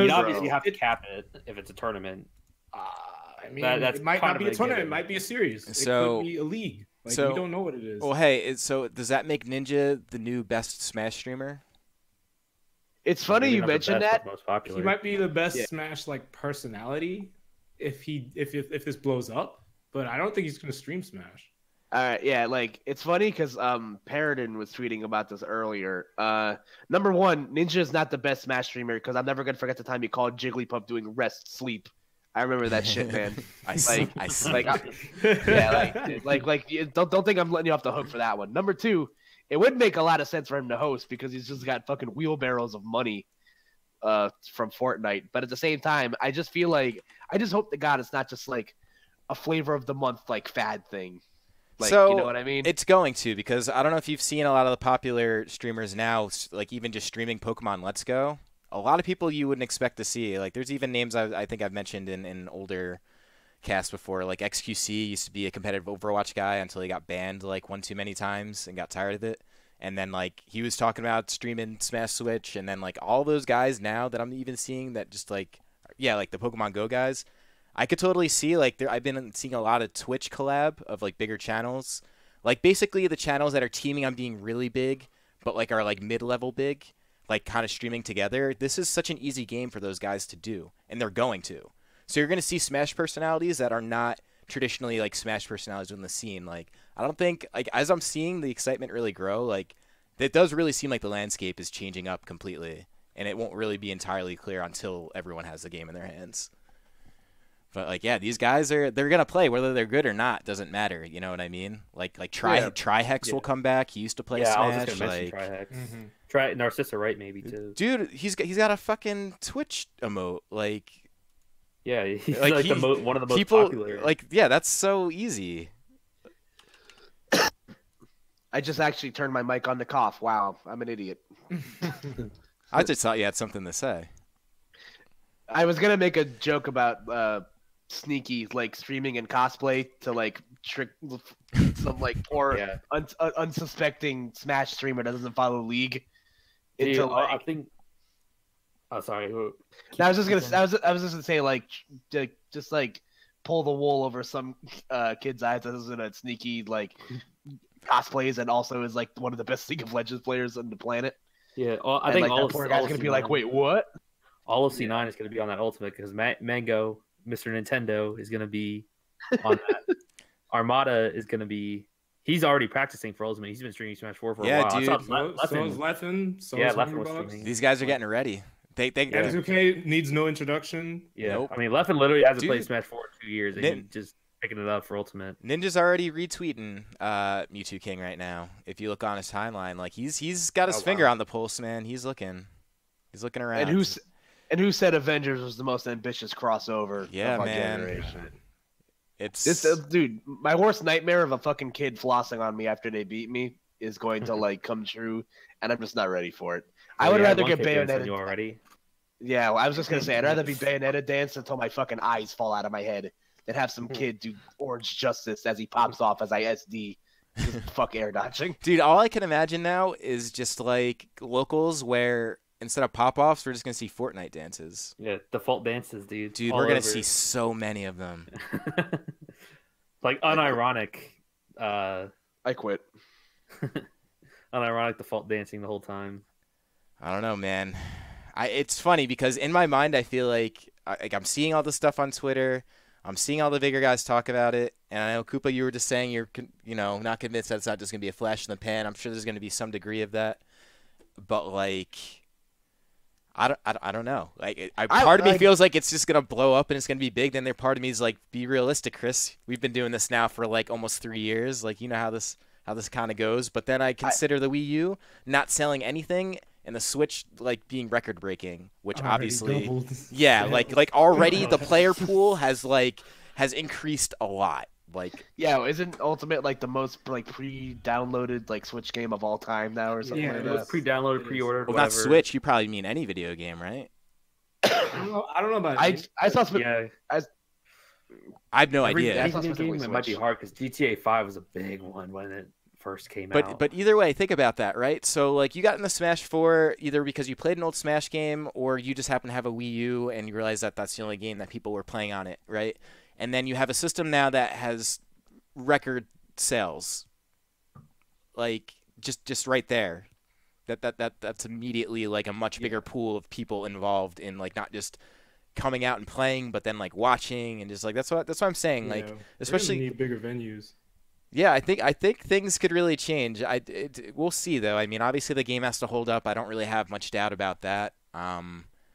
Bro. obviously have to cap it if it's a tournament. I mean, That's it might kind not of be a a tournament. given. It might be a series. It So- could be a league. Like, so- we don't know what it is. Well, hey, so does that make Ninja the new best Smash streamer? It's funny Maybe you not the mentioned best, that. but most popular. He might be the best Yeah. Smash like personality if this blows up, but I don't think he's gonna stream Smash. All right, yeah, like it's funny because Paradin was tweeting about this earlier. Number one, Ninja is not the best Smash streamer because I'm never gonna forget the time he called Jigglypuff doing rest sleep. I remember that shit, man. I see. Like- I see. like, Yeah, don't think I'm letting you off the hook for that one. Number two, it would make a lot of sense for him to host because he's just got fucking wheelbarrows of money from Fortnite. But at the same time, I just feel like I just hope to God it's not just like a flavor of the month like fad thing. Like, So, you know what I mean? It's going to, because I don't know if you've seen a lot of the popular streamers now, like even just streaming Pokemon Let's Go. A lot of people you wouldn't expect to see. Like, there's even names I think I've mentioned in older cast before. Like XQC used to be a competitive Overwatch guy until he got banned like one too many times and got tired of it. And then like he was talking about streaming Smash Switch, and then like all those guys now that I'm even seeing that just like, yeah, like the Pokemon Go guys, I could totally see like I've been seeing a lot of Twitch collab of like bigger channels, like basically the channels that are teaming on being really big, but like are like mid-level big, like kind of streaming together. This is such an easy game for those guys to do, and they're going to. So you're going to see Smash personalities that are not traditionally like Smash personalities in the scene. Like I don't think like as I'm seeing the excitement really grow, like it does really seem like the landscape is changing up completely, and it won't really be entirely clear until everyone has the game in their hands. But like yeah, these guys they're gonna play whether they're good or not, doesn't matter. You know what I mean? Like Trihex will come back. He used to play Smash. I was just gonna mention Trihex. Try Narcissa Wright maybe too. Dude, he's got a fucking Twitch emote like. Yeah, he's like one of the most popular. Like, yeah, that's so easy. I just actually turned my mic on to cough. Wow, I'm an idiot. I just thought you had something to say. I was gonna make a joke about Sneaky like streaming and cosplay to like trick some like poor unsuspecting Smash streamer that doesn't follow League into like. I think. Oh, sorry. I was just gonna say like just like pull the wool over some kid's eyes that isn't a Sneaky like cosplays and also is like one of the best League of Legends players on the planet. Yeah, I think like, all that poor guy's gonna be like, wait, what? All of C9 is gonna be on that Ultimate because Mango, Mr. Nintendo, is gonna be on that. Armada is gonna be. He's already practicing for Ultimate. He's been streaming Smash 4 for a while. Dude. So is Leffen. Leffen was streaming. These guys are getting ready. M2K needs no introduction. Yeah, nope. I mean, Leffen literally hasn't played Smash 4 in 2 years, and he's just picking it up for Ultimate. Ninja's already retweeting Mewtwo King right now. If you look on his timeline, like he's got his finger on the pulse, man. He's looking around. And who said Avengers was the most ambitious crossover of our generation? It's this dude. My worst nightmare of a fucking kid flossing on me after they beat me is going to like come true, and I'm just not ready for it. I would rather get Bayonetta. You already? Yeah, well, I was just gonna say I'd rather be Bayonetta dance until my fucking eyes fall out of my head than have some kid do Orange Justice as he pops off as I SD. Fuck air dodging. Dude, all I can imagine now is just like locals where instead of pop-offs, we're just going to see Fortnite dances. Yeah, default dances, dude. Dude, we're going to see so many of them. Like, unironic. I quit. Unironic default dancing the whole time. I don't know, man. It's funny because in my mind, I feel like I'm seeing all this stuff on Twitter. I'm seeing all the bigger guys talk about it. And I know, Koopa, you were just saying you're not convinced that it's not just going to be a flash in the pan. I'm sure there's going to be some degree of that. But, like... I don't know. Like, part of me feels like it's just gonna blow up and it's gonna be big. Then part of me is like, be realistic, Chris. We've been doing this now for like almost 3 years. Like, you know how this kind of goes. But then I consider the Wii U not selling anything and the Switch like being record breaking, which obviously, yeah, like already the player pool has increased a lot. Like, yeah, isn't Ultimate like the most like pre-downloaded like Switch game of all time now or something? Yeah, like it was pre-downloaded, pre-ordered. Well, not Switch. You probably mean any video game, right? I don't know about. I saw. Yeah. I have no idea. It might be hard because GTA 5 was a big one when it first came out. But either way, think about that, right? So like you got in the Smash 4 either because you played an old Smash game or you just happen to have a Wii U and you realize that that's the only game that people were playing on it, right? And then you have a system now that has record sales, like just right there. That's immediately like a much bigger pool of people involved in like not just coming out and playing, but then like watching and just like that's what I'm saying. Like especially need bigger venues. Yeah, I think things could really change. We'll see though. I mean, obviously the game has to hold up. I don't really have much doubt about that.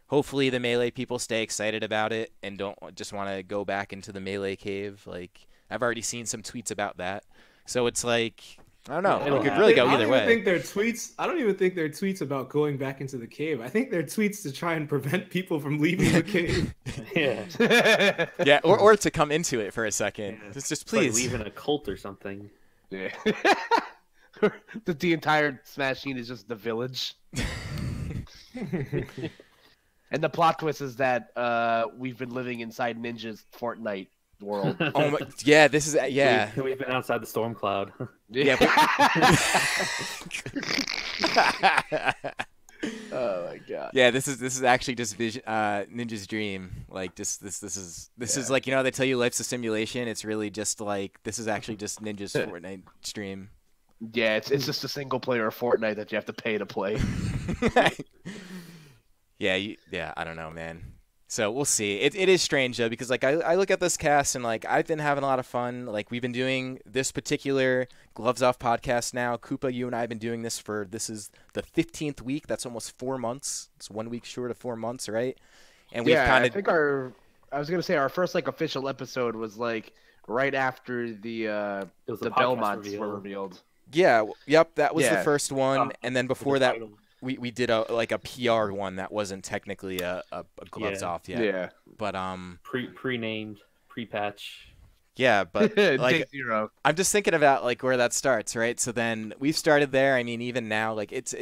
Hopefully the Melee people stay excited about it and don't just want to go back into the Melee cave. Like, I've already seen some tweets about that. So it's like, I don't know. It could really go either way. I don't even think they're tweets about going back into the cave. I think they're tweets to try and prevent people from leaving the cave. Yeah. Yeah, or to come into it for a second. Yeah. Just please. Like leaving a cult or something. Yeah. The entire Smash scene is just the village. And the plot twist is that we've been living inside Ninja's Fortnite world. Oh my, yeah, this is yeah. We've been outside the storm cloud. Yeah. Oh my god. Yeah, this is actually just Vision, Ninja's dream. Like this is like, you know, they tell you life's a simulation. It's really just like this is actually just Ninja's Fortnite stream. Yeah, it's just a single player of Fortnite that you have to pay to play. Yeah, I don't know, man. So we'll see. It is strange though, because like I look at this cast and like I've been having a lot of fun. Like we've been doing this particular Gloves Off podcast now. Koopa, you and I have been doing this is the 15th week. That's almost 4 months. It's 1 week short of 4 months, right? And we've kind I of think I was gonna say our first like official episode was like right after the Belmonts were revealed. yeah, yep, that was the Yeah. first one, and then before that Title. we did a PR one that wasn't technically a Gloves Yeah. Off yet. Yeah. But pre-named, pre-patch. yeah, but Day like 0. I'm just thinking about like where that starts, right? So then we've started there. I mean, even now, like it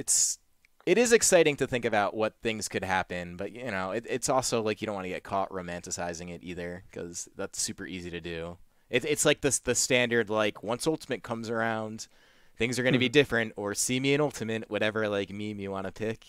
is exciting to think about what things could happen, but you know, it's also like you don't want to get caught romanticizing it either, because that's super easy to do. It's like the standard, like once Ultimate comes around, things are going to be different, or see me in Ultimate, whatever like meme you want to pick.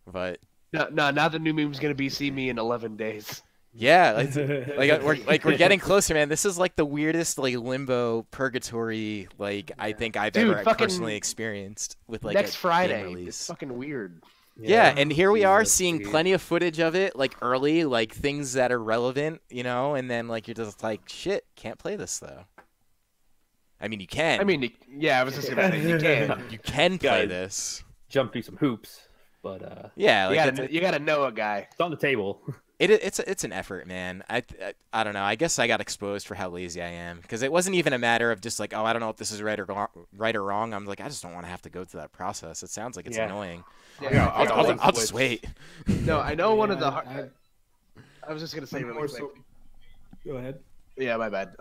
But No, now the new meme's gonna be see me in 11 days. yeah, we're getting closer, man. This is like the weirdest like limbo purgatory like I think I've Dude, ever fucking personally experienced with like Next a Friday. game It's release. fucking weird. Yeah, and here we are Jesus, seeing dude. plenty of footage of it, like early, like things that are relevant, you know, and then like you're just like, shit, can't play this though. I mean, you can. I mean, I was just gonna say you can. you can play Guys. this. Jump through some hoops, but Yeah, You like gotta, you gotta know a guy. it's on the table. it's an effort, man. I don't know. I guess I got exposed for how lazy I am, because it wasn't even a matter of just like, oh, I don't know if this is right or wrong. I'm like, I just don't want to have to go through that process. It sounds like it's Yeah. annoying. Yeah, I'll just wait. No, I know one of the. I- I was just gonna say I'm really more quick. so- Go ahead. Yeah, my bad.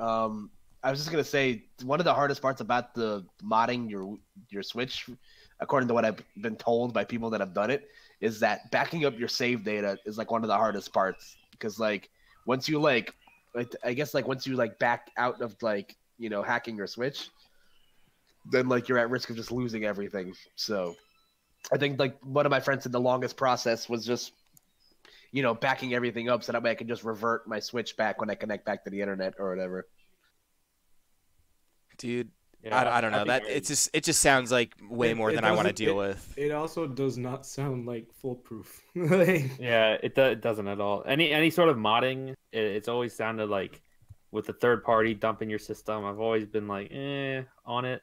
I was just gonna say one of the hardest parts about the modding your Switch, according to what I've been told by people that have done it, is that backing up your save data is like one of the hardest parts, because like once you like I guess like once you like back out of like, you know, hacking your Switch, then like you're at risk of just losing everything. So I think like one of my friends said the longest process was just, you know, backing everything up so that way I can just revert my Switch back when I connect back to the internet or whatever. Dude, Yeah, I don't know. think That it just sounds like way more than I want to deal with. It also does not sound like foolproof. Like, Yeah, it doesn't at all. Any sort of modding, it's always sounded like with a third party dumping your system. I've always been like, on it.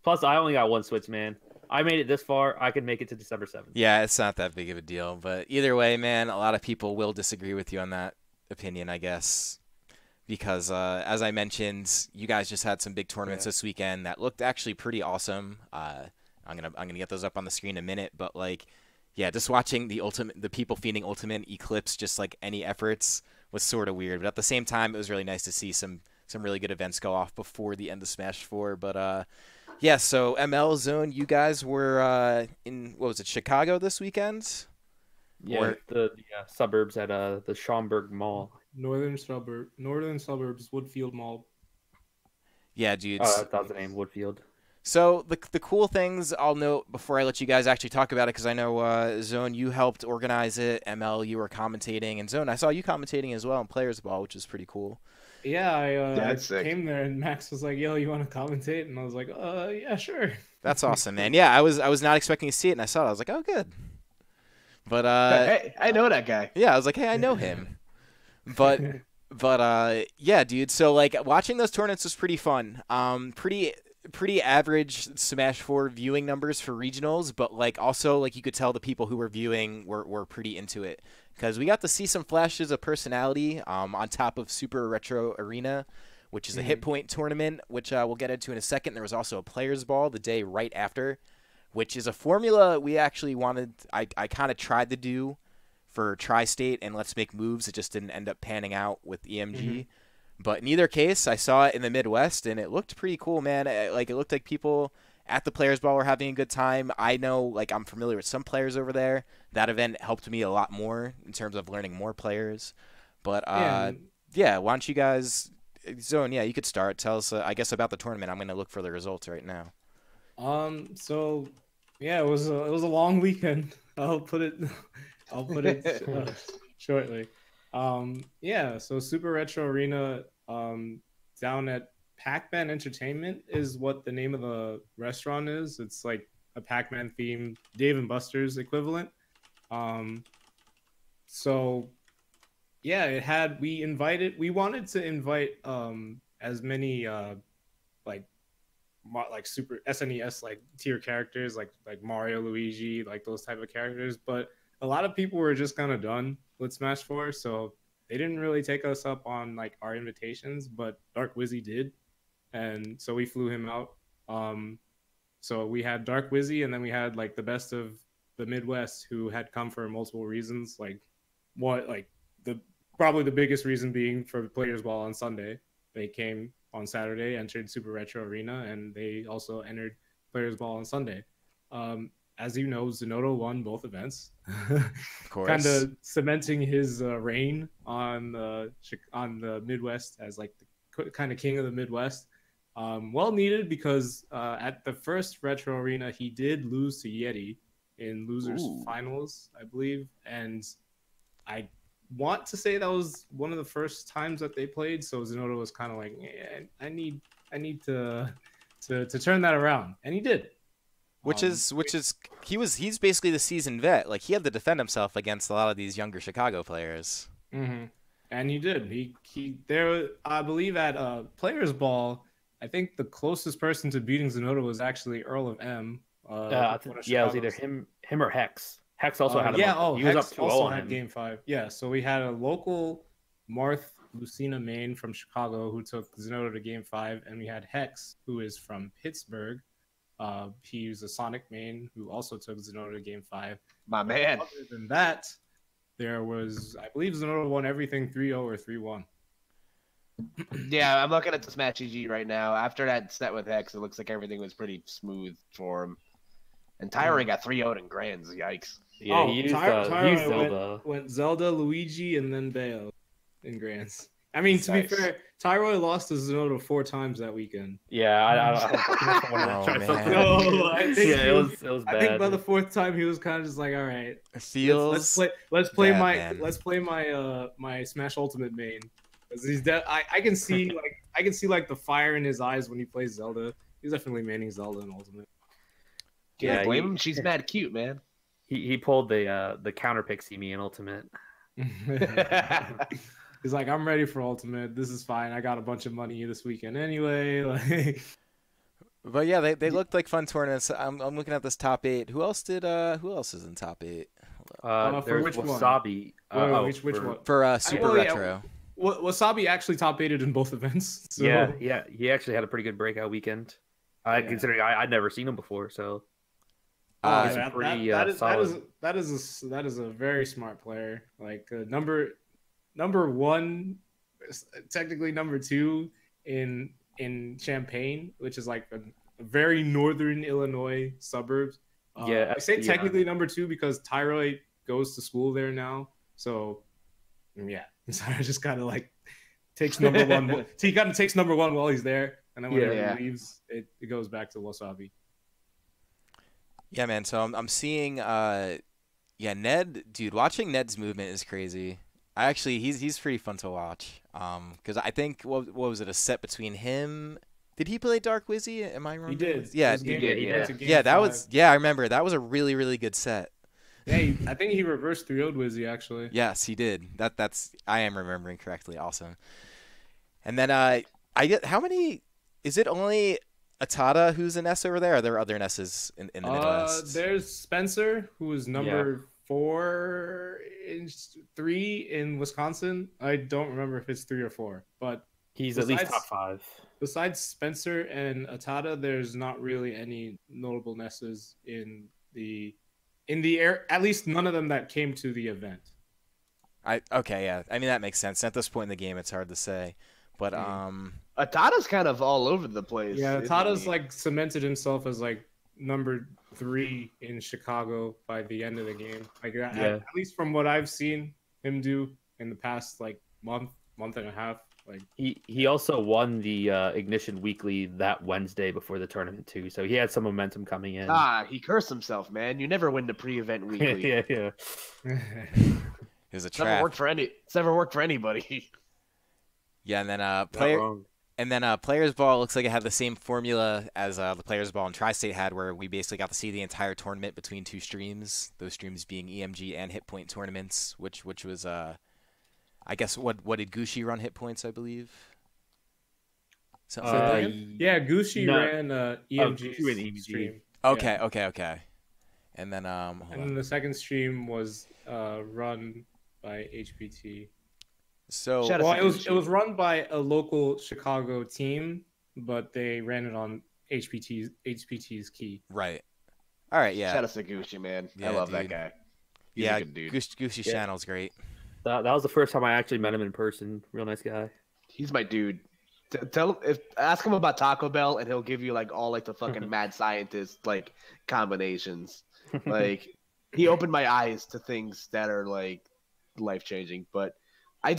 Plus, I only got one Switch, man. I made it this far. I can make it to December 7th. Yeah, it's not that big of a deal, but either way, man, a lot of people will disagree with you on that opinion, I guess, because as I mentioned, you guys just had some big tournaments this weekend that looked actually pretty awesome. I'm gonna get those up on the screen in a minute, but like, yeah, just watching the people feeding Ultimate eclipse just like any efforts was sort of weird, but at the same time, it was really nice to see some really good events go off before the end of Smash 4. But yeah, so ML Zone, you guys were in, what was it, Chicago this weekend? Yeah, Or- the suburbs at the Schaumburg Mall. northern suburbs, Woodfield Mall. Yeah, dudes. Oh, that was the name, Woodfield. So the cool things I'll note before I let you guys actually talk about it, because I know Zone, you helped organize it. ML, you were commentating, and Zone, I saw you commentating as well in Players Ball, which is pretty cool. Yeah, I that's sick. came there and Max was like, "Yo, you want to commentate?" And I was like, yeah, sure." That's awesome, man. Yeah, I was not expecting to see it, and I saw it. I was like, oh, good. But Hey, I know that guy. yeah, I was like, hey, I know him. But yeah, dude. So like watching those tournaments was pretty fun. Pretty average Smash 4 viewing numbers for regionals, but like also like you could tell the people who were viewing were pretty into it, because we got to see some flashes of personality on top of Super Retro Arena, which is a hit point tournament, which we'll get into in a second. There was also a Players Ball the day right after, which is a formula we actually wanted. I kind of tried to do for Tri-State and Let's Make Moves. It just didn't end up panning out with EMG. But in either case, I saw it in the Midwest, and it looked pretty cool, man. Like, it looked like people at the Players Ball were having a good time. I know, like, I'm familiar with some players over there. That event helped me a lot more in terms of learning more players. But yeah, why don't you guys, Zone? Yeah, you could start. Tell us, I guess, about the tournament. I'm gonna look for the results right now. So yeah, it was a long weekend. I'll put it shortly. Yeah, so Super Retro Arena down at Pac-Man Entertainment is what the name of the restaurant is. It's like a Pac-Man themed Dave and Buster's equivalent. Um so yeah, we wanted to invite as many like like super SNES like tier characters like Mario, Luigi, like those type of characters, but a lot of people were just kind of done with Smash 4, so they didn't really take us up on like our invitations, but Dark Wizzy did, and so we flew him out. So we had Dark Wizzy, and then we had like the best of the Midwest who had come for multiple reasons, like what like the probably the biggest reason being for the Players Ball on Sunday. They came on Saturday, entered Super Retro Arena, and they also entered Players Ball on Sunday. As you know, Zanotto won both events, Of course. kind of cementing his reign on the Midwest as like the kind of king of the Midwest. Well needed because at the first Retro Arena, he did lose to Yeti in losers finals, I believe, and I want to say that was one of the first times that they played. So Zanotto was kind of like, yeah, I need to turn that around, and he did. Which is he's basically the seasoned vet. Like, he had to defend himself against a lot of these younger Chicago players. Mm-hmm. And he did. He there. I believe at Players Ball, I think the closest person to beating Zanotto was actually Earl of M. Yeah, it was either him or Hex. Hex also had him. Yeah, up. He Hex was up 2-0 also on had him. Game 5. Yeah, so we had a local Marth Lucina main from Chicago who took Zanotto to Game 5, and we had Hex, who is from Pittsburgh. He was a Sonic main who also took Zanotto to Game 5. My man. Other than that, there was, I believe Zanotto won everything 3-0 or 3-1. Yeah, I'm looking at the Smash GG right now. After that set with Hex, it looks like everything was pretty smooth for him. And Tyra got 3-0 in Grands. Yikes. Yeah, he used Zelda. Went Zelda, Luigi, and then Bayo in Grands. I mean, to be fair, Tyroy lost to Zanotto 4 times that weekend. Yeah, I it was bad. I think by the 4th time he was kind of just like, all right, It feels let's play bad, my my Smash Ultimate main. He's I can see like the fire in his eyes when he plays Zelda. He's definitely maining Zelda in Ultimate. Can't blame him. She's mad cute, man. He pulled the counter pixie me in Ultimate. He's like, I'm ready for Ultimate. This is fine. I got a bunch of money this weekend anyway. Like, but yeah, they looked like fun tournaments. I'm looking at this top 8. Who else is in top 8? For which Wasabi. Which one? For Super Retro. Wasabi actually top 8'd in both events. So. Yeah. He actually had a pretty good breakout weekend. Considering I'd never seen him before, so. That is a very smart player. Like number 1, technically number 2 in Champaign, which is like a very northern Illinois suburbs. I say technically number 2 because Tyroy goes to school there now. So yeah, so I just kind of like takes number 1. He kind of takes number 1 while he's there, and then when he leaves, it goes back to Wasabi. Yeah, man. So I'm seeing, Ned, dude. Watching Ned's movement is crazy. He's pretty fun to watch. Because I think what was it, a set between him? Did he play Dark Wizzy? Am I wrong? He did. Yeah, he did. Yeah, that was. Yeah, I remember. That was a really, really good set. Yeah, I think he reversed 3-0'd Wizzy actually. Yes, he did. I am remembering correctly. Awesome. And then I get how many? Is it only Atada who's an S over there? Or are there other Nesses in the Midwest? There's Spencer, who is number 3 in Wisconsin. I don't remember if it's 3 or 4, but he's at least top 5. Besides Spencer and Atada, there's not really any notable Nesses in the air. At least none of them that came to the event. Okay, yeah. I mean, that makes sense. At this point in the game, it's hard to say, but Atada's kind of all over the place. Yeah, Atada's like cemented himself as like number 3 in Chicago by the end of the game. Like at least from what I've seen him do in the past like month. month and a half. Like He also won the Ignition Weekly that Wednesday before the tournament too, so he had some momentum coming in. He cursed himself, man. You never win the pre-event weekly. yeah. It was a It's never trap. worked for It's never worked for anybody. Yeah, and then Not wrong. Players Ball looks like it had the same formula as the Players Ball and Tri-State had, where we basically got to see the entire tournament between two streams. Those streams being EMG and Hit Point tournaments, which was I guess what did Gucci run Hit Points, I believe. Something like that? yeah, Gucci No. ran EMG Gucci ran EMG. stream. Okay, Yeah. okay. And then hold And on. then the second stream was run by HPT. So Shout out Well, to it was run by a local Chicago team, but they ran it on HPT's key. right. All right, yeah. Shout out to Gucci, man. Yeah, I love that dude. guy. He's Yeah, a good dude. Gucci's Yeah. channel's great. That was the first time I actually met him in person. Real nice guy. He's my dude. Ask him about Taco Bell, and he'll give you like all like the fucking mad scientist like combinations. Like he opened my eyes to things that are like life changing. But I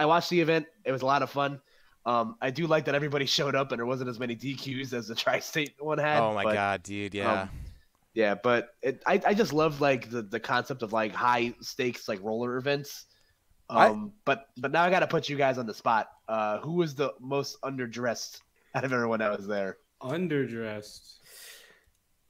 watched the event. It was a lot of fun. I do like that everybody showed up and there wasn't as many DQs as the Tri-State one had. Oh my but, god, dude, yeah. Yeah, but I just love like the concept of like high stakes like roller events. But now I got to put you guys on the spot. Who was the most underdressed out of everyone that was there? Underdressed.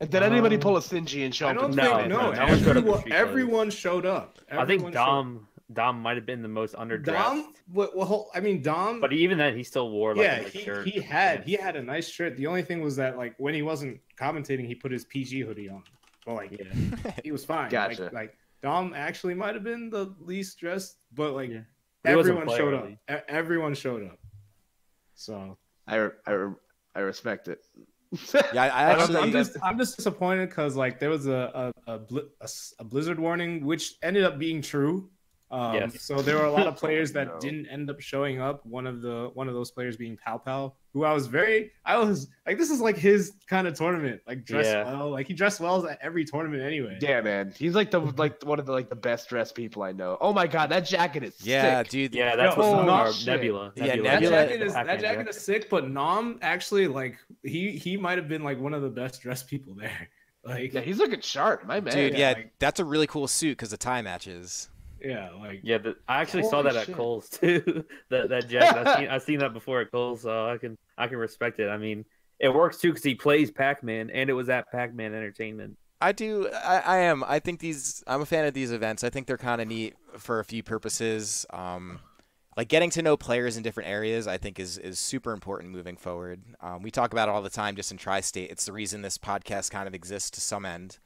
And did anybody pull a Stingy and show I up? don't in No, think no, no. no one showed up in street Everyone showed up. I think Everyone Dom might have been the most underdressed. Dom. Well, I mean Dom. But even then, he still wore like yeah, a nice shirt. he had a nice shirt. The only thing was that like when he wasn't commentating, he put his PG hoodie on. But like Yeah. he was fine. Gotcha. Like Dom actually might have been the least dressed, but like Yeah. He wasn't everyone showed up. player-y. Everyone showed up. So I respect it. Yeah, I actually I'm just disappointed because like there was a blizzard warning, which ended up being true. Yes. So there were a lot of players that No. didn't end up showing up. One of those players being Pal Pal, who I was like, this is like his kind of tournament. Like dressed Yeah. well. Like he dressed well at every tournament anyway. Yeah, man. He's like one of the like the best dressed people I know. Oh my god, that jacket is yeah, sick. dude. Yeah, that's Yo, what oh, some shit. Nebula. Yeah, That Nebula- jacket is Pac-Man sick, but Nom actually like he might have been like one of the best dressed people there. Like Yeah, he's looking sharp, my man. Dude, yeah, yeah, like- that's a really cool suit because the tie matches. yeah, like Yeah, I actually saw Holy that at shit. Kohl's too. that jacket, I've seen that before at Kohl's, so I can respect it. I mean, it works too because he plays Pac-Man, and it was at Pac-Man Entertainment. I do. I am. I think I'm a fan of these events. I think they're kind of neat for a few purposes. Like getting to know players in different areas, I think is super important moving forward. We talk about it all the time just in Tri-State. It's the reason this podcast kind of exists to some end.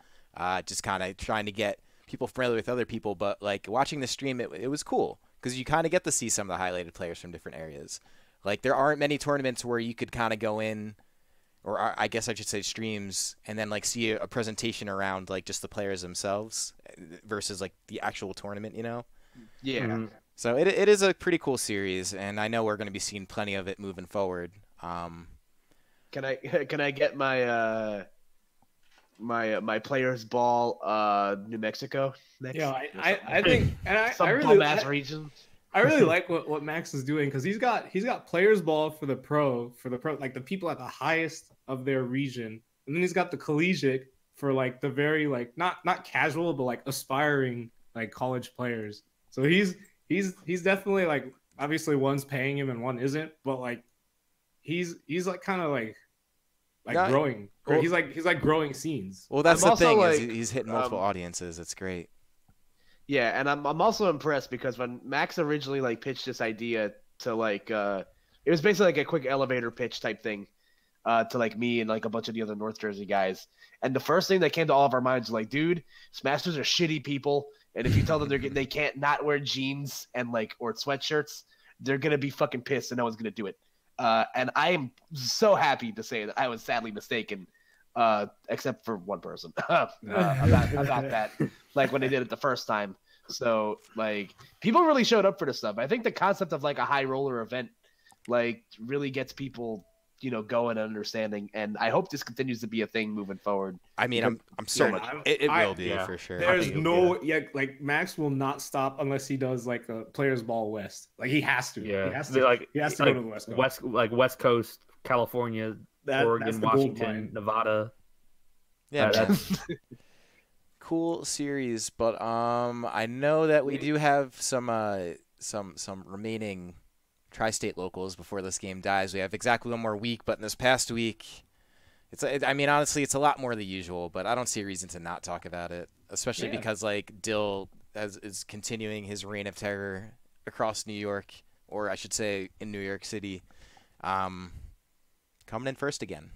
Just kind of trying to get people familiar with other people. But like watching the stream, it was cool because you kind of get to see some of the highlighted players from different areas. Like there aren't many tournaments where you could kind of go in, or I guess I should say streams, and then like see a presentation around like just the players themselves versus like the actual tournament, you know? Yeah. Mhm. So it is a pretty cool series, and I know we're going to be seeing plenty of it moving forward. Can I get my my players ball New Mexico next? yeah, I think and I Some really bum ass region. I really like what Max is doing because he's got players ball for the pro like the people at the highest of their region, and then he's got the collegiate for like the very like not casual but like aspiring like college players. So he's definitely like obviously one's paying him and one isn't, but like he's like kind of like Yeah, growing. well- He's like growing scenes. Well, that's I'm the also, thing like, is he's hitting multiple audiences. It's great. Yeah, and I'm also impressed because when Max originally like pitched this idea to like it was basically like a quick elevator pitch type thing to like me and like a bunch of the other North Jersey guys. And the first thing that came to all of our minds was like, dude, Smashers are shitty people, and if you tell them they can't not wear jeans and like or sweatshirts, they're gonna be fucking pissed and no one's gonna do it. And I am so happy to say that I was sadly mistaken, except for one person about that. Like when they did it the first time. So like people really showed up for this stuff. I think the concept of like a high roller event like really gets people going and understanding. And I hope this continues to be a thing moving forward. I mean, I'm so much. It will do yeah. for sure. There's like Max will not stop unless he does like a Players Ball West. Like he has to. Yeah, he has to. He has to go to the West Coast. West Coast, California, Oregon, that's the gold Washington, mine. Nevada. Yeah, man. That's Cool series, but I know that we do have some remaining tri-state locals before this game dies. We have exactly one more week, but in this past week, I mean, honestly, it's a lot more than usual, but I don't see a reason to not talk about it, especially because like Dill is continuing his reign of terror across New York, or I should say in New York City, coming in first again.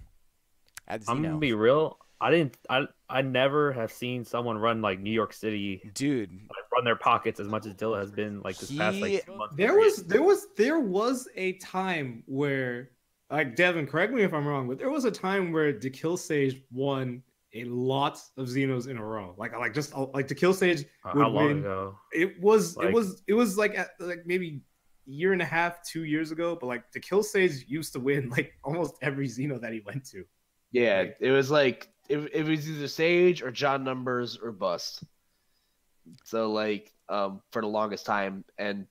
I'm gonna be real. I never have seen someone run like New York City, dude, like, run their pockets as much as Dilla has been like this past like 2 months. There was a time where, like, Devin, correct me if I'm wrong, but there was a time where the Kill Sage won a lot of Xenos in a row. Like the Kill Sage would how long win. ago? It was like maybe year and a half, 2 years ago. But like the Kill Sage used to win like almost every Xeno that he went to. Yeah, it was like it was either Sage or John Numbers or bust. So like for the longest time,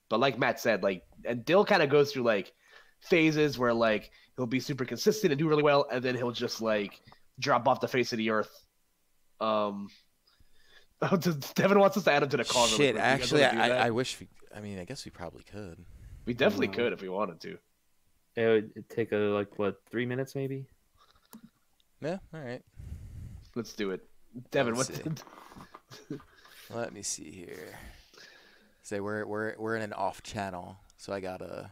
but like Matt said, like, and Dill kind of goes through like phases where like he'll be super consistent and do really well, and then he'll just like drop off the face of the earth. Devin wants us to add him to the call. Shit, really actually, I wish. I guess we probably could. We definitely could if we wanted to. It would take 3 minutes maybe. Yeah, all right. Let's do it. Devin, Let me see here. Say we're in an off channel, so I gotta.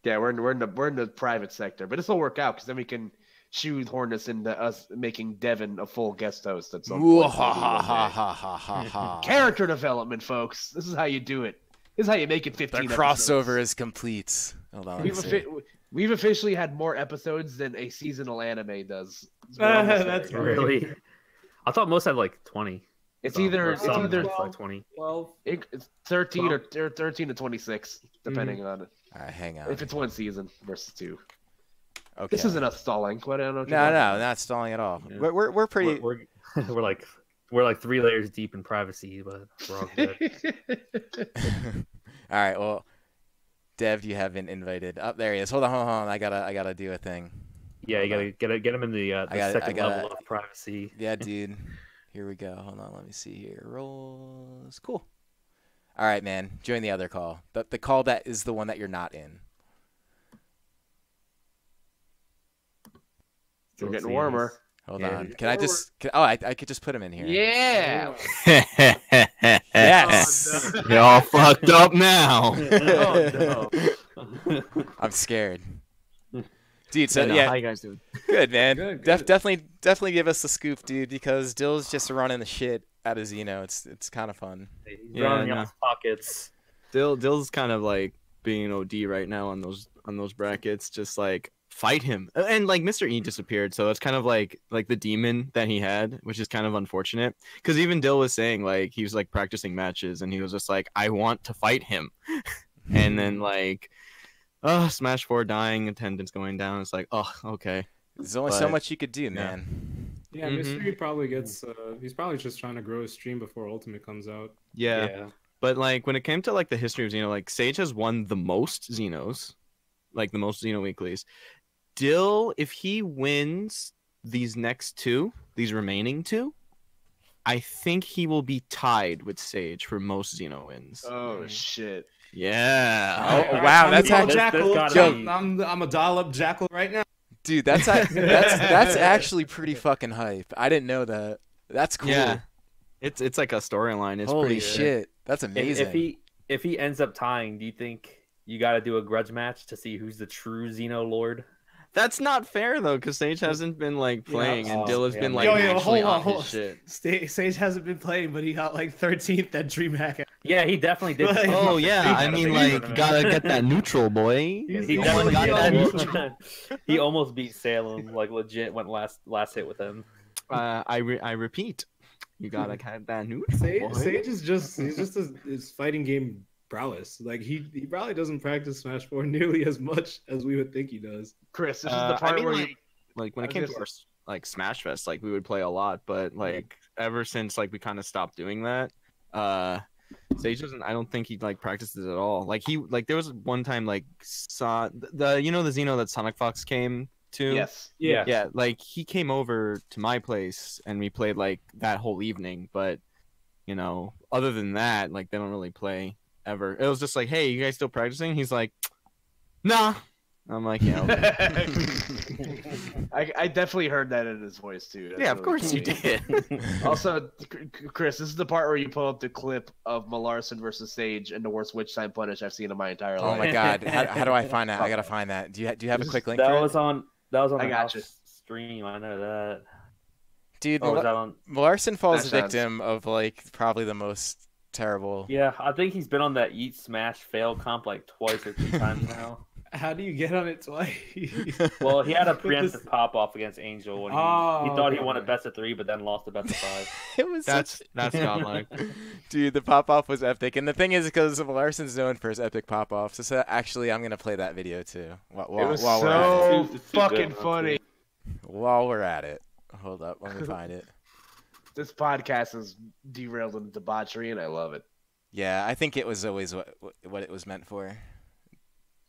Yeah, we're in the private sector, but this will work out because then we can shoehorn this into us making Devin a full guest host at some point. Character development, folks. This is how you do it. This is how you make it 15 The crossover is complete. Hold on. We've officially had more episodes than a seasonal anime does. That's really. I thought most had like 20. It's either 20. 12. It's 13 or 13 to 26, depending on it. All right, hang on. If it's one season versus two. Okay. This isn't us stalling. What, I don't know what no, not stalling at all. Yeah. We're pretty. We're like 3 layers deep in privacy, but we're all good. All right. Well, Dev, you have been invited. Up there he is. Hold on. I gotta do a thing. Yeah, you gotta get him in the second level of privacy. Yeah, dude. Here we go. Hold on. Let me see here. Rolls. Cool. All right, man. Join the other call. The call that is the one that you're not in. We're getting warmer. Hold on. Can I just? I could just put him in here. Yeah. Yes. Oh, no. You're all fucked up now. Oh, no. I'm scared. Dude, so how yeah, you guys doing? good man. Good. Definitely give us the scoop, dude, because Dill's just running the shit out of Xeno. It's kind of fun. He's Yeah, running no. out his pockets. Dill's kind of like being an OD right now on those brackets. Just like fight him, and like Mr. E disappeared, so it's kind of like the demon that he had, which is kind of unfortunate. Because even Dill was saying like he was like practicing matches, and he was just like, I want to fight him, and then like. Smash 4 dying, attendance going down. It's like, oh, okay. There's only so much you could do, man. Yeah, Mystery probably gets. He's probably just trying to grow his stream before Ultimate comes out. Yeah. But like when it came to like the history of Xeno, like Sage has won the most Xenos, like the most Xeno weeklies. Dill, if he wins these remaining two, I think he will be tied with Sage for most Xeno wins. Oh shit. Yeah. Oh wow, that's Jackal. gotta I'm a dial up Jackal right now. dude. That's actually pretty fucking hype. I didn't know that. That's cool. Yeah. It's like a storyline. It's Holy pretty shit, that's amazing. If he ends up tying, do you think you got to do a grudge match to see who's the true Xeno Lord? That's not fair though, because Sage hasn't been like playing, and Dill has been like Yo, actually hold on on. his shit. Sage hasn't been playing, but he got like 13th at DreamHack. Yeah, he definitely did. Oh yeah, I mean like gotta get that neutral, boy. He Oh my definitely God, that almost, neutral. he almost beat Salem. Like legit went last hit with him. I repeat, you gotta have that neutral, boy. Sage is just his fighting game prowess. Like he probably doesn't practice Smash 4 nearly as much as we would think he does. Chris, this is the part where you like when I it came was to gonna our like Smash Fest, like we would play a lot, but like ever since like we kind of stopped doing that, Sage doesn't. I don't think he like practices at all. Like he like there was one time like saw the you know the Xeno that Sonic Fox came to. yes. Yeah. Yeah, like he came over to my place and we played like that whole evening, but you know, other than that, like they don't really play ever. It was just like, hey, you guys still practicing? He's like, nah. I'm like, yeah. Okay. I definitely heard that in his voice too. That's Yeah, of really course you funny. did. Also, Chris, this is the part where you pull up the clip of Malarson versus Sage and the worst witch time punish I've seen in my entire Oh life. my god, how do I find that? I gotta find that. Do you have a quick link? That for it? was on I the got house you. stream. I know that. Dude, Oh, was that on? Malarson falls That sounds- victim of like probably the most terrible. Yeah, I think he's been on that Eat Smash Fail comp like twice or 3 times now. How do you get on it twice? Well, he had a With this- preemptive pop off against Angel when he Oh, thought he okay. won a best of 3, but then lost a best of 5. It was That's such... godlike. Dude, the pop off was epic, and the thing is, because Larson's known for his epic pop offs. So actually, I'm gonna play that video too. While It was we're at it. so It's too fucking good, funny. While we're at it, hold up, let me find it. This podcast is derailed into debauchery, and I love it. Yeah, I think it was always what it was meant for.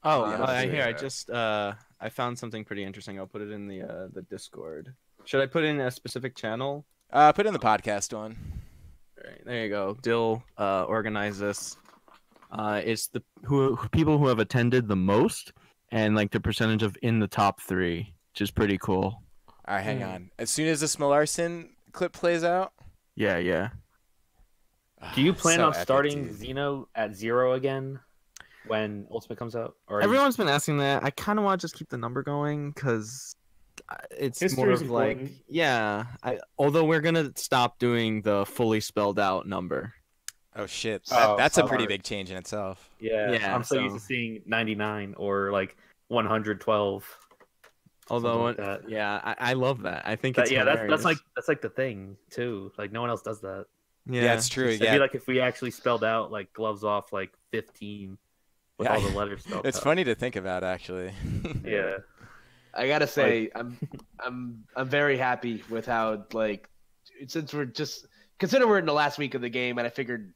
Oh, Yeah, here I yeah. just I found something pretty interesting. I'll put it in the Discord. Should I put in a specific channel? Put in the podcast one. All right, there you go. Dill organized this. It's the people who have attended the most and like the percentage of in the top 3, which is pretty cool. All right, hang on. As soon as this Malarson clip plays out. Yeah. Do you plan So on epic, starting dude. Xeno at 0 again when Ultimate comes out? Or Everyone's been asking that. I kind of want to just keep the number going because it's more History's of like, important. yeah. Although we're gonna stop doing the fully spelled out number. Oh shit, Oh, that's a pretty sorry. big change in itself. Yeah, I'm so used so- to seeing 99 or like 112. Although, like that. yeah, I love that. I think it's Yeah, that's hilarious. like the thing too. Like no one else does that. Yeah, it's true. It'd Yeah, be like if we actually spelled out like gloves off like 15 with Yeah, all the letters spelled it's out. funny to think about actually. Yeah. I gotta say, I'm very happy with how like since we're just consider we're in the last week of the game, and I figured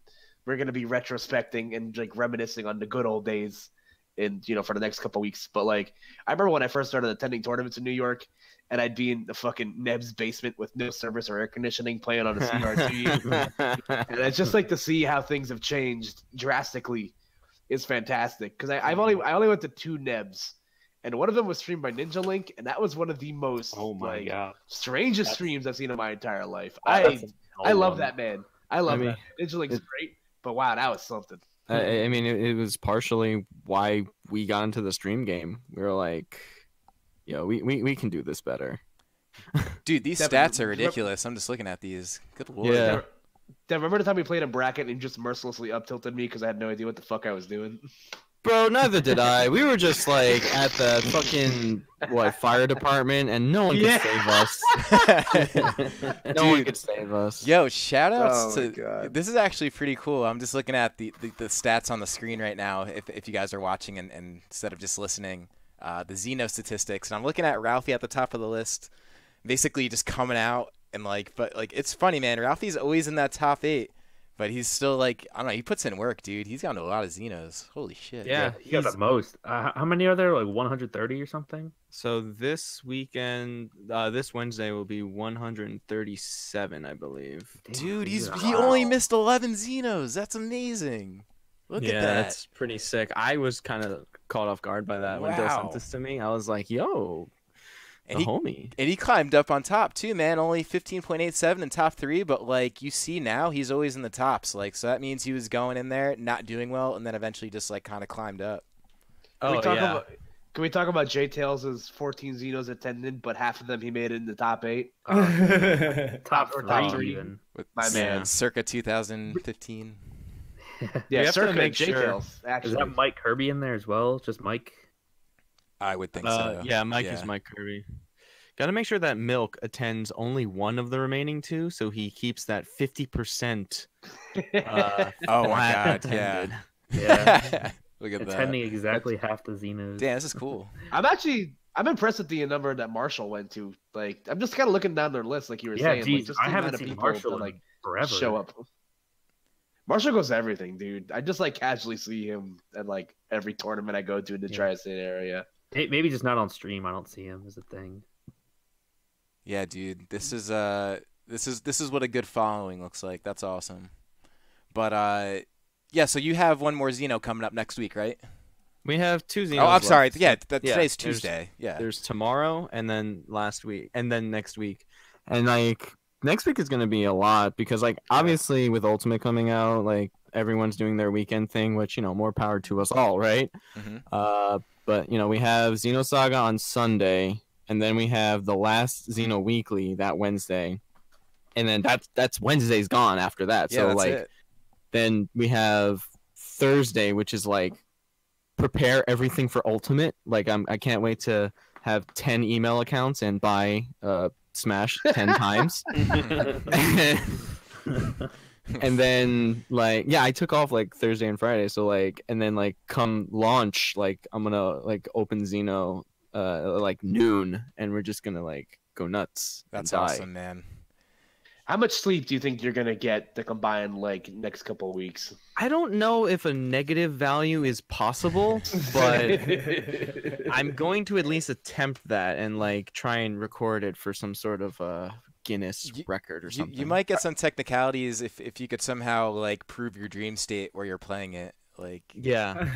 we're gonna be retrospecting and like reminiscing on the good old days, in for the next couple weeks. But like I remember when I first started attending tournaments in New York, and I'd be in the fucking Neb's basement with no service or air conditioning, playing on a CRT, and it's just like to see how things have changed drastically is fantastic. Because I only went to 2 Nebs. And one of them was streamed by Ninja Link, and that was one of the most Oh my god. strangest That's- streams I've seen in my entire life. That's I love one. that man. I love I mean, that. Ninja Link's great, but wow, that was something. I mean, it was partially why we got into the stream game. We were like, we can do this better. Dude, these Devin, stats are remember- ridiculous. I'm just looking at these. Good lord. Yeah. Dad, remember the time we played a bracket and you just mercilessly up tilted me because I had no idea what the fuck I was doing? Bro, neither did I. We were just like at the fucking fire department, and no one could save us. No one Dude. could save us. Yo, shout outs Oh my to God. this is actually pretty cool. I'm just looking at the stats on the screen right now if you guys are watching and instead of just listening. The Xeno statistics, and I'm looking at Ralphie at the top of the list, basically just coming out and but it's funny, man. Ralphie's always in that top 8, but he's still like, I don't know, he puts in work, dude. He's gotten to a lot of Xenos. Holy shit. Yeah, He got the most. How many are there? Like 130 or something? So this weekend, this Wednesday will be 137, I believe. Dude, he Wow. only missed 11 Xenos. That's amazing. Look at that. That's pretty sick. I was kind of caught off guard by that when Dill Wow. sent this to me. I was like, "Yo, And the he homie." And he climbed up on top too, man. Only 15.87 in top 3, but you see now he's always in the tops. So that means he was going in there, not doing well, and then eventually just kind of climbed up. Can we Oh talk yeah. about Can we talk about J Tails' 14 Xenos attended, but half of them he made it in the top 8? Top or 3 top 3. even. With My man. circa 2015. Yeah, have to circa make J sure- Tails, Is actually. that Mike Kirby in there as well? Just Mike? I would think so. Yeah, Mike Yeah. is Mike Kirby. Got to make sure that Milk attends only one of the remaining 2, so he keeps that 50%. Oh my flat god, yeah. attended. Yeah. Look at that. Attending exactly half the Xenos. Damn, this is cool. I'm impressed at the number that Marshall went to. Like, I'm just kind of looking down their list, like you were Yeah, saying. geez, Like, just I the haven't amount of seen people Marshall that in like forever. show up. Marshall goes to everything, dude. I just like casually see him at like every tournament I go to in the tri-state area. Maybe just not on stream. I don't see him as a thing. Yeah, dude. This is what a good following looks like. That's awesome. But yeah, so you have one more Xeno coming up next week, right? We have 2 Xenos. Oh, I'm sorry. left. Yeah, Yeah, today's there's- Tuesday. Yeah. There's tomorrow, and then last week, and then next week, and like next week is gonna be a lot because like obviously with Ultimate coming out, like everyone's doing their weekend thing, which more power to us all, right? Mhm. But we have Xenosaga on Sunday, and then we have the last Xeno Weekly that Wednesday, and then that's Wednesday's gone after that. Yeah, So that's like it. then we have Thursday, which is like prepare everything for Ultimate. Like I can't wait to have 10 email accounts and buy Smash 10 times. And then like I took off like Thursday and Friday, so like and then like come launch, like I'm gonna like open Xeno like noon, and we're just gonna like go nuts. and That's die. awesome, man. How much sleep do you think you're gonna get to combine like next couple of weeks? I don't know if a negative value is possible, but I'm going to at least attempt that and like try and record it for some sort of Guinness record or something. You might get some technicalities if you could somehow like prove your dream state where you're playing it. Like Yeah.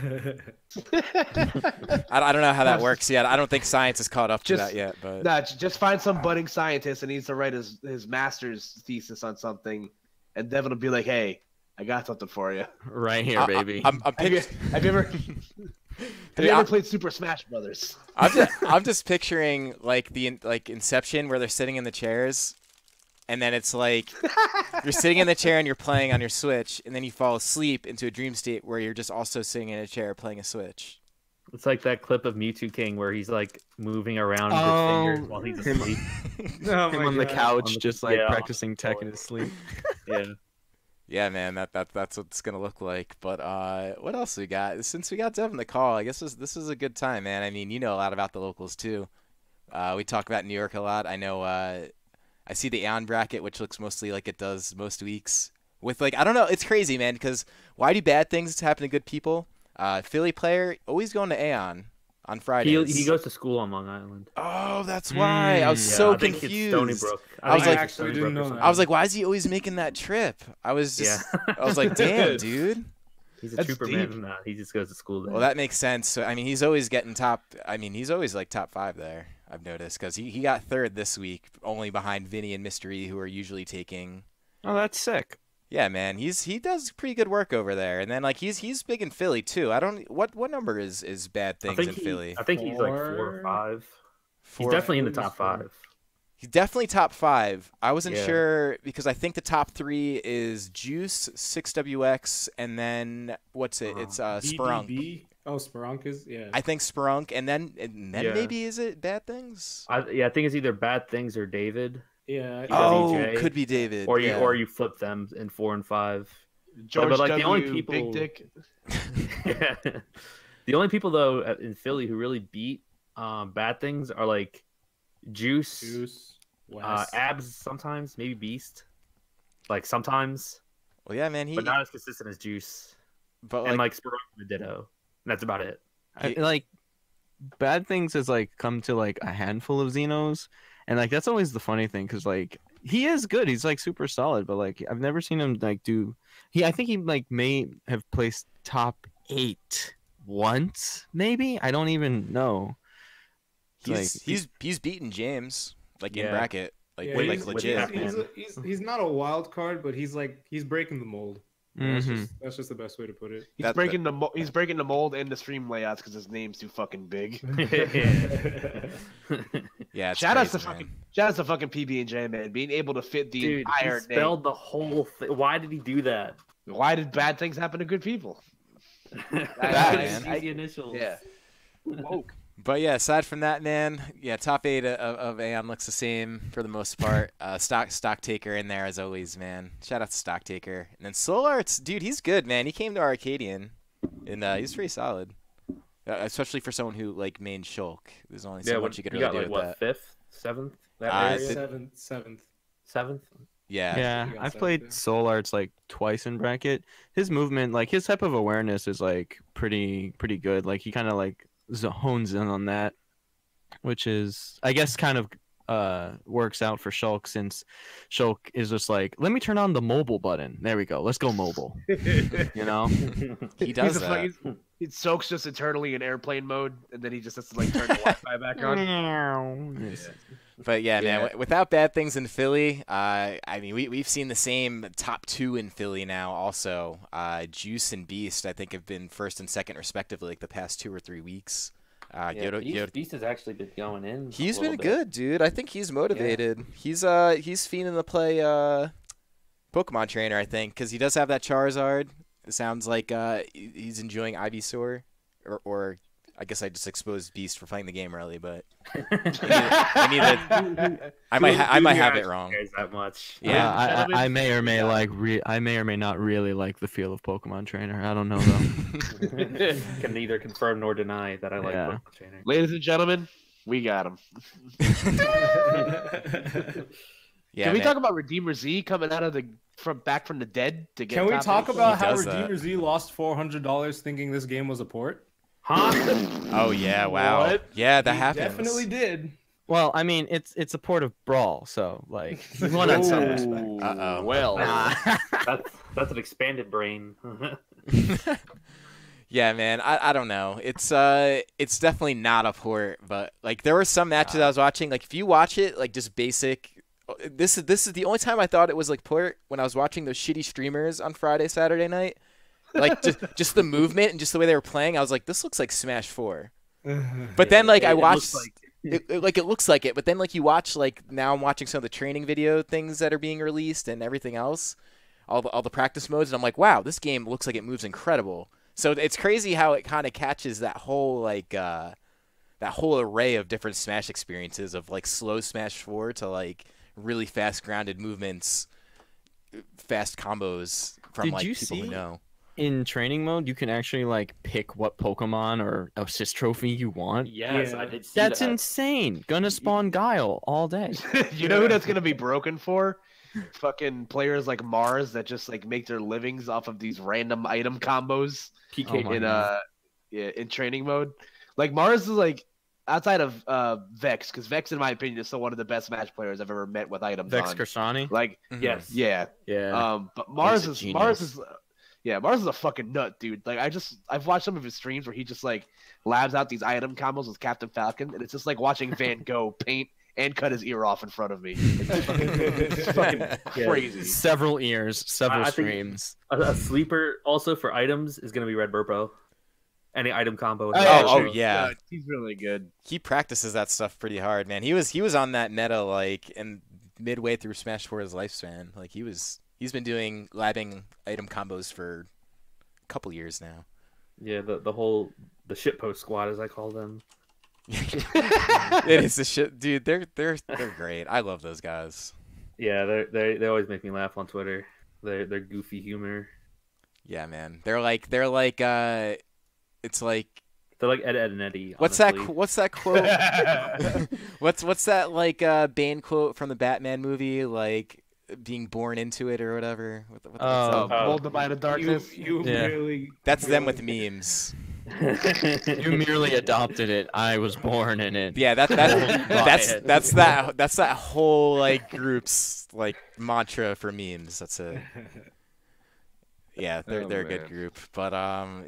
I don't know how that works yet. I don't think science is caught up to Just- that yet. But Nah, just find some budding scientist that needs to write his master's thesis on something, and Devin will be like, "Hey, I got something for you." Right here, baby. I'm Have you, have you ever played Super Smash Brothers? I'm just picturing like like Inception where they're sitting in the chairs, and then it's like you're sitting in the chair and you're playing on your Switch, and then you fall asleep into a dream state where you're just also sitting in a chair playing a Switch. It's like that clip of Mewtwo King where he's like moving around with Oh, his fingers while he's asleep. Oh Him my on the God. couch, On the- just like yeah, on the practicing tech in floor. his sleep. Yeah. Yeah, man, that's what it's gonna look like. But what else we got? Since we got Dev in the call, I guess this is a good time, man. I mean, you know a lot about the locals too. We talk about New York a lot. I know. I see the Aeon bracket, which looks mostly like it does most weeks. With like, I don't know, it's crazy, man. Because why do bad things happen to good people? Philly player always going to Aeon on Fridays. He goes to school on Long Island. Oh, that's why. I was so I think confused. It's Stony Brook. I was think like- it's Stony I actually didn't Brook or know something. I was like, why is he always making that trip? I was just, I was like, damn, dude. He's a That's trooper deep. man. Nah, he just goes to school there. Well, that makes sense. So, I mean, he's always getting top. I mean, he's always like top 5 there. I've noticed because he got 3rd this week, only behind Vinny and Mystery, who are usually taking. Oh, that's sick. Yeah, man, he does pretty good work over there. And then like he's big in Philly too. I don't what number is bad I things think in he- Philly. I think he's like 4 or 5. He's 4? definitely in the He's top 4. 5. He's definitely top 5. I wasn't Yeah. sure because I think the top 3 is Juice, 6WX, and then what's it? It's Sprunk. BDB? Oh, Sprunk is I think Sprunk, and then Yeah. maybe is it Bad Things? I think it's either Bad Things or David, yeah. does Oh, EJ, could be David. or you yeah. or you flip them in 4 and 5. George but, like, W. the only people- Big Dick. Yeah. The only people though in Philly who really beat Bad Things are like Juice, Juice. West. Abs sometimes, maybe Beast, like sometimes, Well, yeah, man. but not as consistent as Juice. But And like, like Sporunk and the Ditto. And that's about it. Like Bad Things has like come to like a handful of Xenos, and like that's always the funny thing because like he is good. He's like super solid, but like I've never seen him like do. I think he like may have placed top 8 once, maybe. I don't even know. he's beaten James like in Yeah. bracket, like Yeah, like he's- legit. Pac-Man. he's not a wild card, but he's breaking the mold. That's Mhm. that's just the best way to put it. He's That- breaking he's breaking the mold and the stream layouts because his name's too fucking big. Yeah, it's Shout out to crazy, man. Shout out to fucking PB and J, man, being able to fit the Dude, he entire name. spelled the whole thing. Why did he do that? Why did bad things happen to good people? man. Easy initials. Yeah. Woke. But yeah, aside from that, man, yeah, top 8 of Aeon looks the same for the most part. Stock Taker in there as always, man. Shout out to Stock Taker. And then Soul Arts, dude, he's good, man. He came to Arcadian. and he's pretty solid, especially for someone who like main Shulk. There's only so Yeah, much you could you really got do like with what, that. 5th, 7th, that Uh, area? Seventh. 7th. Yeah. Yeah, you got I've that, played yeah. Soul Arts like twice in bracket. His movement, like his type of awareness, is like pretty good. Like he kind of like hones in on that, which is I guess kind of works out for Shulk, since Shulk is just like, let me turn on the mobile button. There we go. Let's go mobile. You know? He does that. He soaks just eternally in airplane mode, and then he just has to like turn the Wi-Fi back on. Yes. But yeah, man, Yeah. without bad things in Philly, I mean, we've seen the same top 2 in Philly now. Also, Juice and Beast, I think, have been first and second respectively, like the past 2 or 3 weeks. Beast has actually been going in. He's a been little bit. good, dude. I think he's motivated. He's fiending to play Pokemon Trainer, I think, because he does have that Charizard. It sounds like he's enjoying Ivysaur, or I guess I just exposed Beast for playing the game early, but I might have it wrong. Cares that much. Yeah. I may or may I may or may not really like the feel of Pokemon Trainer. I don't know though. Can neither confirm nor deny that I like Yeah. Pokemon Trainer. Ladies and gentlemen, we got him. Yeah, Can we man. talk about Redeemer Z coming out of back from the dead to get? Can we top talk eight? about He how does that. Redeemer Z lost $400 thinking this game was a port? Huh? Oh yeah, wow. What? Yeah, that He happens. definitely did. Well, I mean, it's a port of Brawl, so like he won in some respect. Uh-oh. Well, That's an expanded brain. Yeah, man. I don't know. It's definitely not a port, but like there were some matches I was watching. Like if you watch it, like just basic. This is the only time I thought it was like port, when I was watching those shitty streamers on Friday, Saturday night. Like just the movement and just the way they were playing, I was like, this looks like Smash 4. But then like I It watched. looks like- It looks like it, but then like you watch, like now I'm watching some of the training video things that are being released and everything else, all the practice modes, and I'm like, wow, this game looks like it moves incredible. So it's crazy how it kind of catches that whole like that whole array of different Smash experiences, of like slow Smash 4 to like really fast grounded movements, fast combos from Did like you people who see- know. In training mode, you can actually like pick what Pokemon or assist trophy you want. Yes, Yeah. I did see That's that. insane. Gonna spawn Guile all day. you know who that's gonna be broken for? Fucking players like Mars that just like make their livings off of these random item combos Oh my God. in training mode. Like Mars is like, outside of Vex, because Vex in my opinion is still one of the best Smash players I've ever met with items Vex on. Kursani. Like Yes. yeah, Yeah. but Mars a is genius. Mars is a fucking nut, dude. Like I've watched some of his streams where he just like labs out these item combos with Captain Falcon, and it's just like watching Van Gogh paint and cut his ear off in front of me. It's fucking crazy. Several ears, several I think- streams. A sleeper also for items is going to be Red Burpo. Any item combo. with Oh, Red yeah, oh, Burpo. yeah. He's really good. He practices that stuff pretty hard, man. He was on that meta like in midway through Smash 4's lifespan. Like he's been doing labbing item combos for a couple years now. Yeah, the shitpost squad, as I call them. It is the shit, dude. They're great. I love those guys. Yeah, they always make me laugh on Twitter. Their goofy humor. Yeah, man. They're like it's like They're like Ed and Eddie. what's honestly. that quote? what's that like Bane quote from the Batman movie, like being born into it or whatever? What's Oh. that? Molded by the darkness. You Yeah. really. That's them with memes. You merely adopted it. I was born in it. Yeah, that's it. that whole like group's like mantra for memes. That's it. Yeah, they're a good man. group. But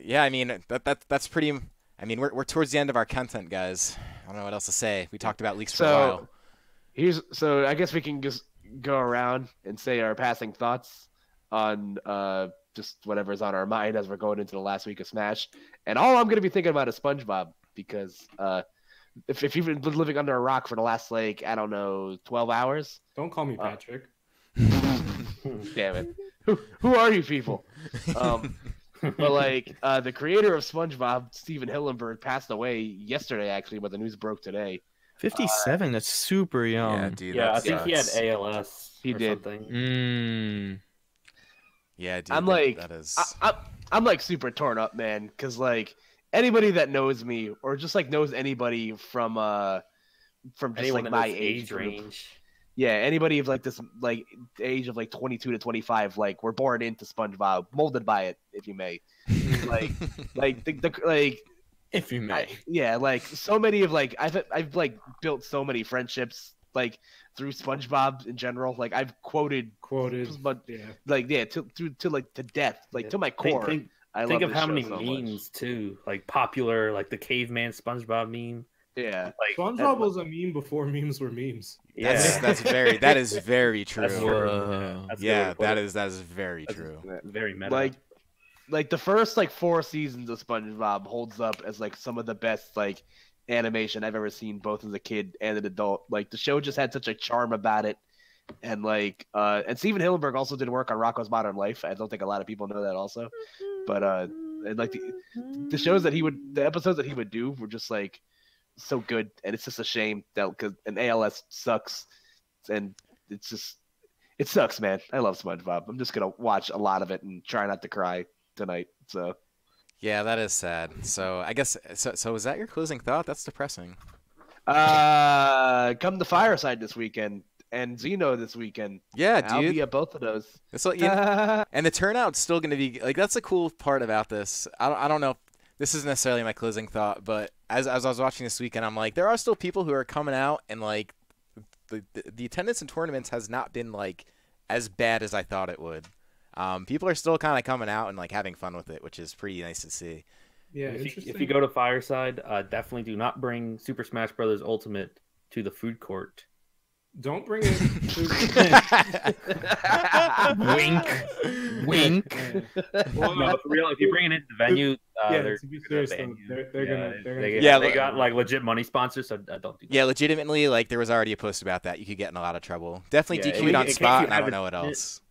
yeah, I mean that's pretty. I mean we're towards the end of our content, guys. I don't know what else to say. We talked about leaks for a while. So I guess we can just go around and say our passing thoughts on just whatever's on our mind as we're going into the last week of Smash. And all I'm gonna be thinking about is SpongeBob, because if you've been living under a rock for the last like, I don't know, 12 hours. Don't call me Patrick. Damn it. Who are you people? But like the creator of SpongeBob, Steven Hillenburg, passed away yesterday actually, but the news broke today. 57. That's super young. Yeah, dude. Yeah, I that think he had sucks. ALS. He or did. something. Mm. Yeah, dude. I'm like, that is. I'm like super torn up, man, because like anybody that knows me or just like knows anybody from just Anyone like in my this age age range. yeah, anybody of like this like age of like 22 to 25, like we're born into SpongeBob, molded by it, if you may. like like If you may. yeah, like so many of like I've like built so many friendships like through SpongeBob in general. Like I've quoted but Yeah. like yeah to like to death, like Yeah. to my core. I Think love of this how show many so memes much. too, like popular, like the caveman SpongeBob meme. Yeah, Like SpongeBob was a meme before memes were memes. yeah, That is very true. That's Whoa. that's a good way Yeah, to put it. that is very That's true. very meta. like the first like 4 seasons of SpongeBob holds up as like some of the best like animation I've ever seen, both as a kid and an adult. Like the show just had such a charm about it, and like and Steven Hillenburg also did work on Rocko's Modern Life. I don't think a lot of people know that also, but and like the shows that the episodes that he would do were just like so good, and it's just a shame that because an ALS sucks, and it's just it sucks, man. I love SpongeBob. I'm just gonna watch a lot of it and try not to cry tonight. So Yeah, that is sad. So I guess so is that your closing thought? That's depressing. come to Fireside this weekend and Xeno this weekend. Yeah, I'll dude. be at both of those. It's like, and the turnout's still going to be like that's the cool part about this. I don't know if this is necessarily my closing thought, but as I was watching this weekend, I'm like there are still people who are coming out, and like the attendance in tournaments has not been like as bad as I thought it would. People are still kind of coming out and like having fun with it, which is pretty nice to see. Yeah, if you go to Fireside, definitely do not bring Super Smash Bros. Ultimate to the food court. Don't bring it. Wink. Wink. Well, No, for real, if you bring it into the venue, yeah, they're to be gonna serious, ban though, you. they're gonna they got like legit money sponsors, so don't do that. Yeah, legitimately, like there was already a post about that. You could get in a lot of trouble. Definitely Yeah, DQ'd in on case spot, you and I don't haven't- know what else.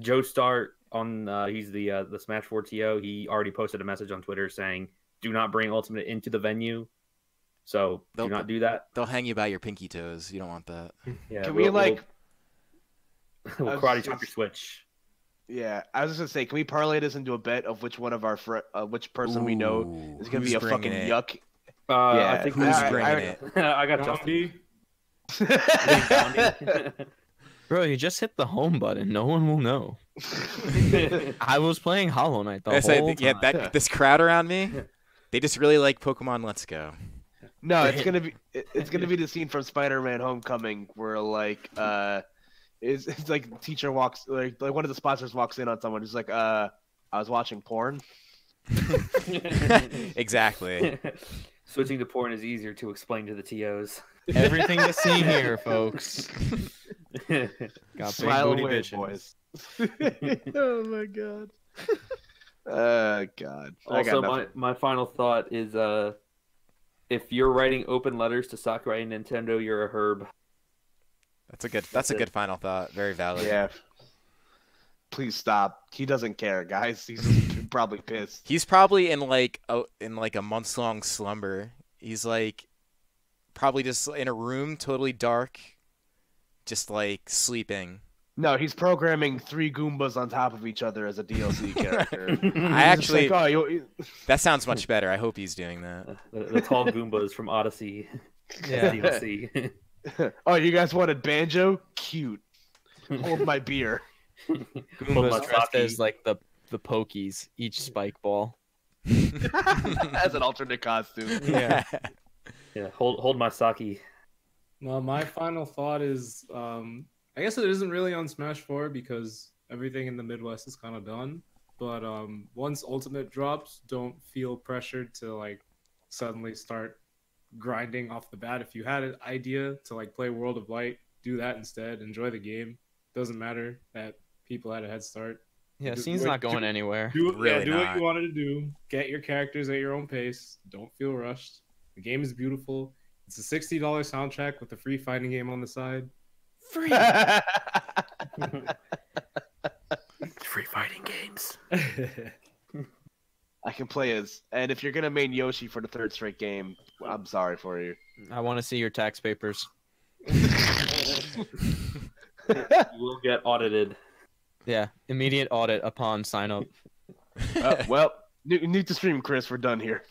Joe Start on he's the Smash 4 TO. He already posted a message on Twitter saying, "Do not bring Ultimate into the venue." So do not do that. They'll hang you by your pinky toes. You don't want that. Yeah, Can we like? we'll karate chop your Switch? Yeah, I was just gonna say, can we parlay this into a bet of which one of our which person we know Ooh, is gonna who's be a bringing fucking it? yuck? I Yeah, think Who's I- bringing it? I got Justin. Gandhi. Bro, you just hit the home button. No one will know. I was playing Hollow Knight the I said, whole yeah, time. this crowd around me, they just really like Pokemon Let's Go. No, it's gonna be the scene from Spider-Man: Homecoming where like it's like the teacher walks like one of the sponsors walks in on someone who's like I was watching porn. Exactly. Switching to porn is easier to explain to the TOs. Everything to see here, folks. Got big Smile booty away, bitches. boys. Oh my god. God. I Also, got nothing. my final thought is if you're writing open letters to Sakurai and Nintendo, you're a herb. That's a good final thought. Very valid. Yeah. Please stop. He doesn't care, guys. He's probably pissed. He's probably in like a months long slumber. He's like probably just in a room, totally dark, just like sleeping. No, he's programming 3 Goombas on top of each other as a DLC character. I He's just actually like, oh, that sounds much better. I hope he's doing that. The tall Goombas from Odyssey. Yeah. DLC. oh, you guys wanted banjo? Cute. Hold my beer. Goombas dressed Masaki. as like the Pokies, each spike ball. As an alternate costume. Yeah. Yeah, hold my sake. Well, my final thought is, I guess it isn't really on Smash 4 because everything in the Midwest is kind of done. But once Ultimate drops, don't feel pressured to like suddenly start grinding off the bat. If you had an idea to like play World of Light, do that instead. Enjoy the game. Doesn't matter that people had a head start. Yeah, Do- scene's wait, not going do- anywhere. Do Really do not. what you wanted to do. Get your characters at your own pace. Don't feel rushed. The game is beautiful. It's a $60 soundtrack with a free fighting game on the side. Free. Free fighting games. I can play as, and if you're gonna main Yoshi for the 3rd straight game, I'm sorry for you. I want to see your tax papers. You will get audited. Yeah, immediate audit upon sign up. Well, new to stream, Chris. We're done here.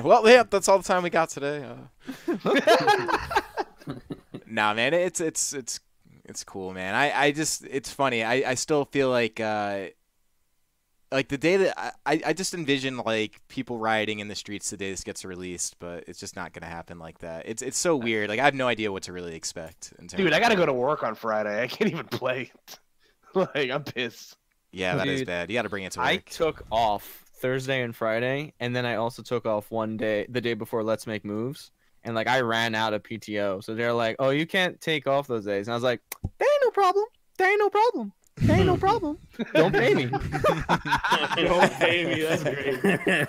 Well, yeah, that's all the time we got today. Nah, man, it's cool, man. I just it's funny. I still feel like the day that I just envision like people rioting in the streets the day this gets released, but it's just not gonna happen like that. It's so weird. Like I have no idea what to really expect. Dude, I gotta go to work on Friday. I can't even play. Like I'm pissed. Yeah, that is Dude, bad. You got to bring it to work. I took off Thursday and Friday, and then I also took off one day, the day before Let's Make Moves, and like I ran out of PTO, so they're like, "Oh, you can't take off those days," and I was like, "There ain't no problem. There ain't no problem. There ain't no problem. Don't pay me." Don't pay me. That's great.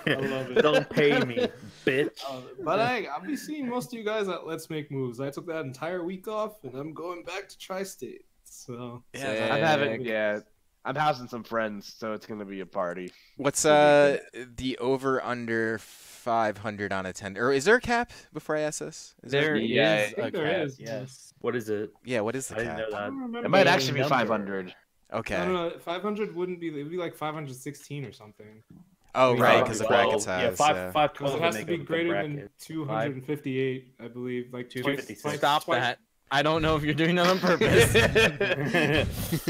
I love it. Don't pay me, bitch. But I'll be seeing most of you guys at Let's Make Moves. I took that entire week off, and I'm going back to Tri-State. So Yeah, I'm housing some friends, so it's gonna be a party. what's the over under 500 on attend? Or is there a cap before I ask this? Is There is Yeah, I a think there cap, is. yes. What is it? Yeah, what is the I didn't cap? know I that. don't remember. It might actually be number. 500. Okay. I don't know. 500 wouldn't be. It would be like 516 or something. Oh, Yeah, right, because the bracket Yeah, size. 512 It has to be greater than 258, I believe. Like 256. Stop that. I don't know if you're doing that on purpose.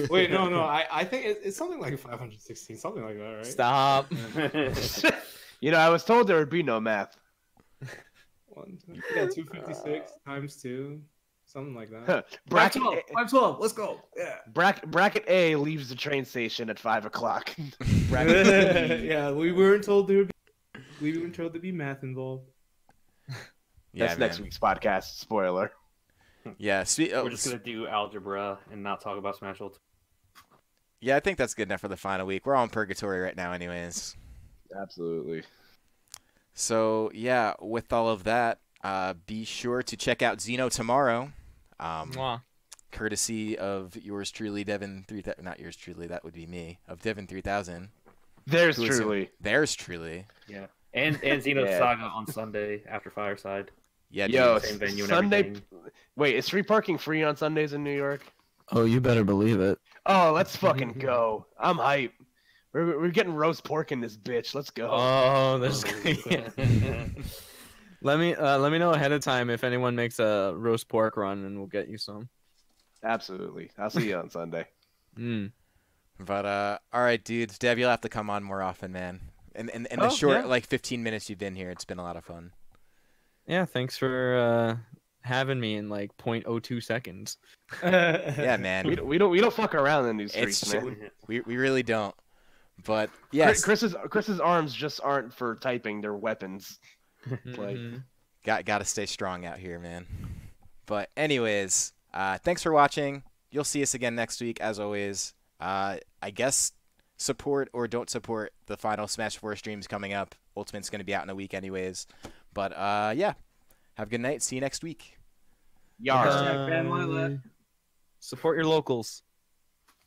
Wait, no. I think it's something like 516, something like that, right? Stop. You know, I was told there would be no math. Yeah, 256 times 2, something like that. bracket 512. Let's go. Yeah. bracket A leaves the train station at 5 o'clock. Yeah, we weren't told there would be. We weren't told to be math involved. Yeah, That's next man. week's podcast. Spoiler. Yeah, We're just gonna do algebra and not talk about Smash Ultimate. yeah, I think that's good enough for the final week. We're all in purgatory right now, anyways. Absolutely. So yeah, with all of that, be sure to check out Xeno tomorrow. Mwah. Courtesy of yours truly, Devin 3000. Not yours truly, that would be me. Of Devin 3000. There's Who is it? truly. Theirs truly. Yeah, and Xeno's Yeah. Saga on Sunday after Fireside. Yeah, Yo, dude. Same venue and Sunday. everything. Wait, is free parking free on Sundays in New York? Oh, you better believe it. Oh, let's fucking go. I'm hype. We're getting roast pork in this bitch. Let's go. Oh, there's. Let me know ahead of time if anyone makes a roast pork run, and we'll get you some. Absolutely. I'll see you on Sunday. Mm. But all right, dudes. Dev, you'll have to come on more often, man. In the Oh, short yeah. like 15 minutes you've been here, it's been a lot of fun. Yeah, thanks for having me in like 0.02 seconds. Yeah, man. We don't fuck around in these It's streets, man. we really don't. But yes, Chris's arms just aren't for typing; they're weapons. Like, Mhm. got to stay strong out here, man. But anyways, thanks for watching. You'll see us again next week, as always. I guess support or don't support the final Smash 4 streams coming up. Ultimate's going to be out in a week anyways. But yeah, have a good night. See you next week. Yar. Hashtag ban Lilac. Support your locals.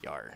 Yar.